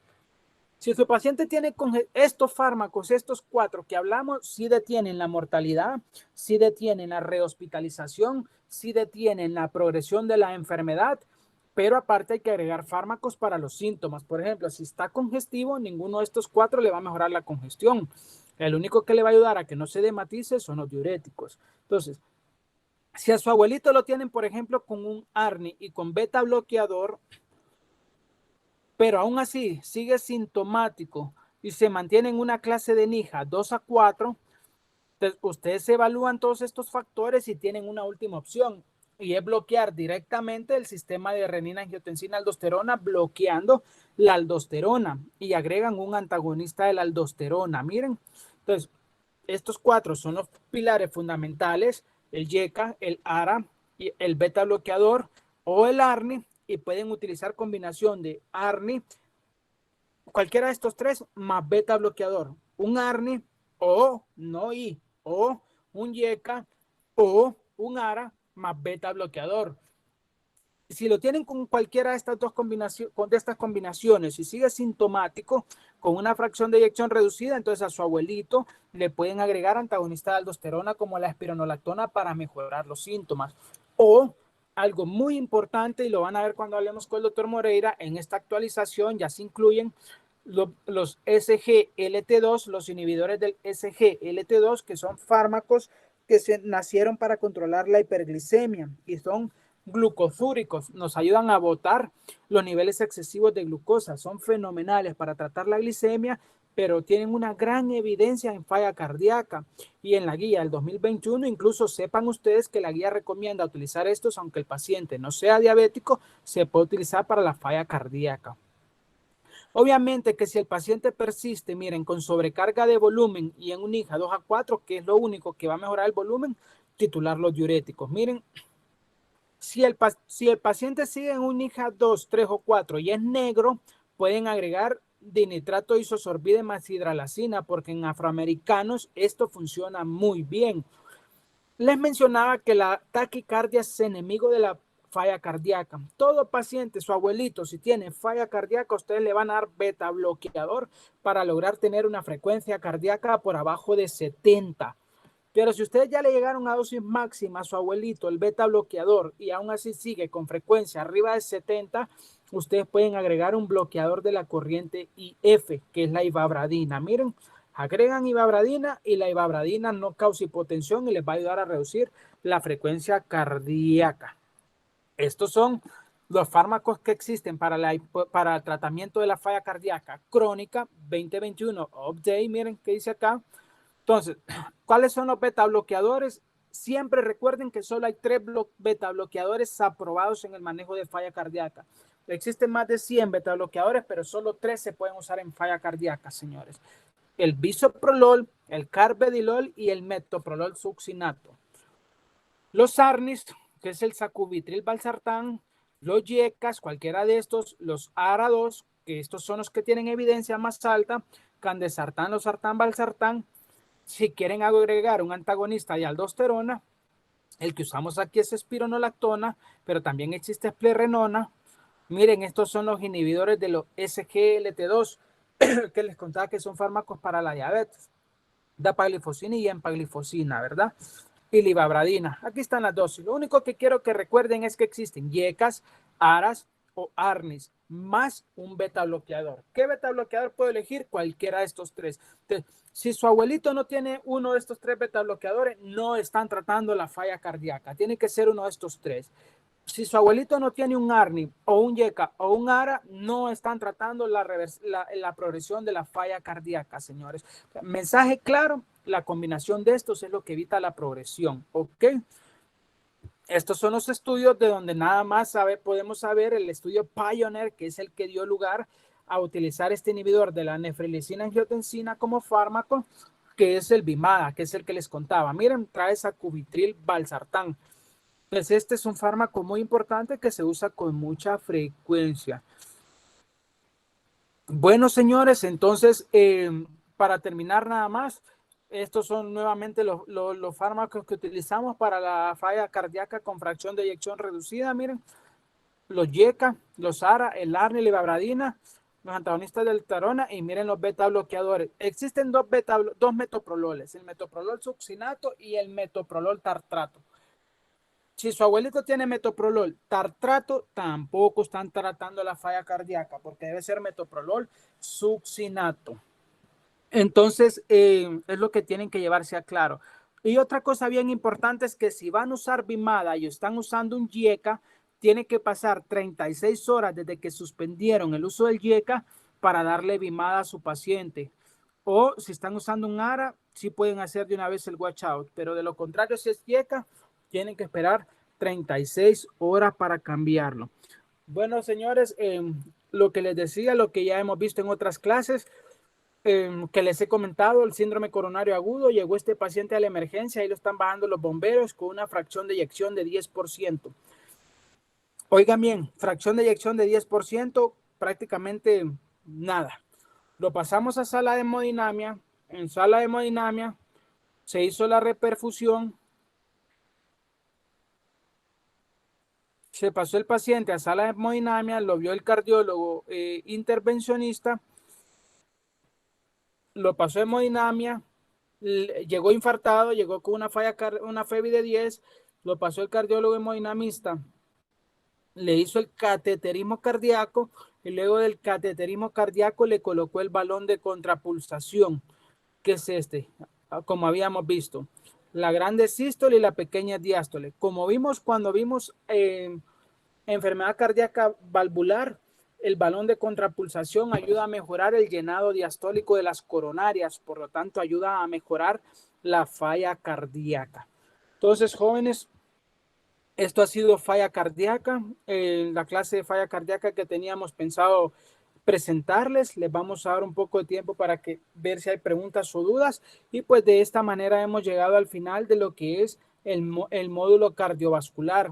Si su paciente tiene con estos fármacos, estos 4 que hablamos, sí detienen la mortalidad, sí detienen la rehospitalización, sí detienen la progresión de la enfermedad, pero aparte hay que agregar fármacos para los síntomas. Por ejemplo, si está congestivo, ninguno de estos 4 le va a mejorar la congestión. El único que le va a ayudar a que no se dematice son los diuréticos. Entonces, si a su abuelito lo tienen, por ejemplo, con un ARNI y con beta bloqueador, pero aún así sigue sintomático y se mantiene en una clase de NIJA 2 a 4, ustedes evalúan todos estos factores y tienen una última opción y es bloquear directamente el sistema de renina, angiotensina, aldosterona, bloqueando la aldosterona y agregan un antagonista de la aldosterona. Miren, entonces, estos 4 son los pilares fundamentales, el YECA, el ARA, el beta bloqueador o el ARNI, y pueden utilizar combinación de ARNI, cualquiera de estos 3 más beta bloqueador, un ARNI o no I, o un YECA o un ARA más beta bloqueador. Si lo tienen con cualquiera de estas combinaciones y sigue sintomático con una fracción de eyección reducida, entonces a su abuelito le pueden agregar antagonista de aldosterona como la espironolactona para mejorar los síntomas. O algo muy importante, y lo van a ver cuando hablemos con el doctor Moreira, en esta actualización ya se incluyen los SGLT2, los inhibidores del SGLT2, que son fármacos que nacieron para controlar la hiperglicemia y son glucosúricos, nos ayudan a botar los niveles excesivos de glucosa, son fenomenales para tratar la glicemia, pero tienen una gran evidencia en falla cardíaca. Y en la guía del 2021, incluso sepan ustedes que la guía recomienda utilizar estos, aunque el paciente no sea diabético, se puede utilizar para la falla cardíaca. Obviamente que si el paciente persiste, miren, con sobrecarga de volumen y en un IJA 2 a 4, que es lo único que va a mejorar el volumen, titular los diuréticos. Miren, si el paciente sigue en un IJA 2, 3 o 4 y es negro, pueden agregar dinitrato isosorbide más hidralacina, porque en afroamericanos esto funciona muy bien. Les mencionaba que la taquicardia es enemigo de la falla cardíaca. Todo paciente, su abuelito, si tiene falla cardíaca, ustedes le van a dar beta bloqueador para lograr tener una frecuencia cardíaca por abajo de 70. Pero si ustedes ya le llegaron a dosis máxima a su abuelito, el beta bloqueador, y aún así sigue con frecuencia arriba de 70, ustedes pueden agregar un bloqueador de la corriente IF, que es la ivabradina. Miren, agregan ivabradina y la ivabradina no causa hipotensión y les va a ayudar a reducir la frecuencia cardíaca. Estos son los fármacos que existen para el tratamiento de la falla cardíaca crónica 2021 update. Miren qué dice acá. Entonces, ¿cuáles son los beta bloqueadores? Siempre recuerden que solo hay 3 beta bloqueadores aprobados en el manejo de falla cardíaca. Existen más de 100 beta bloqueadores, pero solo 3 se pueden usar en falla cardíaca, señores. El bisoprolol, el carvedilol y el metoprolol succinato. Los ARNIs, que es el sacubitril valsartán, Los YECAS, cualquiera de estos, los ARA2, que estos son los que tienen evidencia más alta, candesartán, losartán, valsartán. Si quieren agregar un antagonista de aldosterona, el que usamos aquí es espironolactona, pero también existe esplerenona. Miren, estos son los inhibidores de los SGLT2, que les contaba que son fármacos para la diabetes. Dapaglifosina y empaglifosina, ¿verdad? Y livabradina. Aquí están las dosis. Lo único que quiero que recuerden es que existen YECAS, ARAS o ARNIS, más un beta bloqueador. ¿Qué beta bloqueador puedo elegir? Cualquiera de estos tres. Entonces, si su abuelito no tiene uno de estos tres beta bloqueadores, no están tratando la falla cardíaca. Tiene que ser uno de estos tres. Si su abuelito no tiene un ARNI o un YECA o un ARA, no están tratando la progresión de la falla cardíaca, señores. Mensaje claro, la combinación de estos es lo que evita la progresión, ¿ok? Estos son los estudios de donde nada más podemos saber el estudio Pioneer, que es el que dio lugar a utilizar este inhibidor de la nefrilicina angiotensina como fármaco, que es el Bimada, que es el que les contaba. Miren, trae sacubitril valsartán. Pues este es un fármaco muy importante que se usa con mucha frecuencia. Bueno, señores, entonces, para terminar nada más, estos son nuevamente los fármacos que utilizamos para la falla cardíaca con fracción de eyección reducida. Miren, los YECA, los ARA, el ARNI, la livabradina, los antagonistas del aldosterona y miren los beta bloqueadores. Existen dos metoprololes, el metoprolol succinato y el metoprolol tartrato. Si su abuelito tiene metoprolol tartrato, tampoco están tratando la falla cardíaca porque debe ser metoprolol succinato. Entonces, es lo que tienen que llevarse a claro. Y otra cosa bien importante es que si van a usar Bimada y están usando un YECA, tiene que pasar 36 horas desde que suspendieron el uso del YECA para darle Bimada a su paciente. O si están usando un ARA, sí pueden hacer de una vez el watch out, pero de lo contrario, si es YECA, tienen que esperar 36 horas para cambiarlo. Bueno, señores, lo que les decía, lo que ya hemos visto en otras clases, que les he comentado, el síndrome coronario agudo, llegó este paciente a la emergencia, ahí lo están bajando los bomberos con una fracción de eyección de 10%. Oigan bien, fracción de eyección de 10%, prácticamente nada. Lo pasamos a sala de hemodinamia, en sala de hemodinamia se hizo la reperfusión, se pasó el paciente a sala de hemodinamia, lo vio el cardiólogo intervencionista, lo pasó a hemodinamia, llegó infartado, llegó con una FEBI de 10, lo pasó el cardiólogo hemodinamista, le hizo el cateterismo cardíaco y luego del cateterismo cardíaco le colocó el balón de contrapulsación, que es este, como habíamos visto, la grande sístole y la pequeña diástole. Como vimos cuando vimos enfermedad cardíaca valvular, el balón de contrapulsación ayuda a mejorar el llenado diastólico de las coronarias, por lo tanto ayuda a mejorar la falla cardíaca. Entonces, jóvenes, esto ha sido falla cardíaca, la clase de falla cardíaca que teníamos pensado presentarles. Les vamos a dar un poco de tiempo para que ver si hay preguntas o dudas y pues de esta manera hemos llegado al final de lo que es el módulo cardiovascular.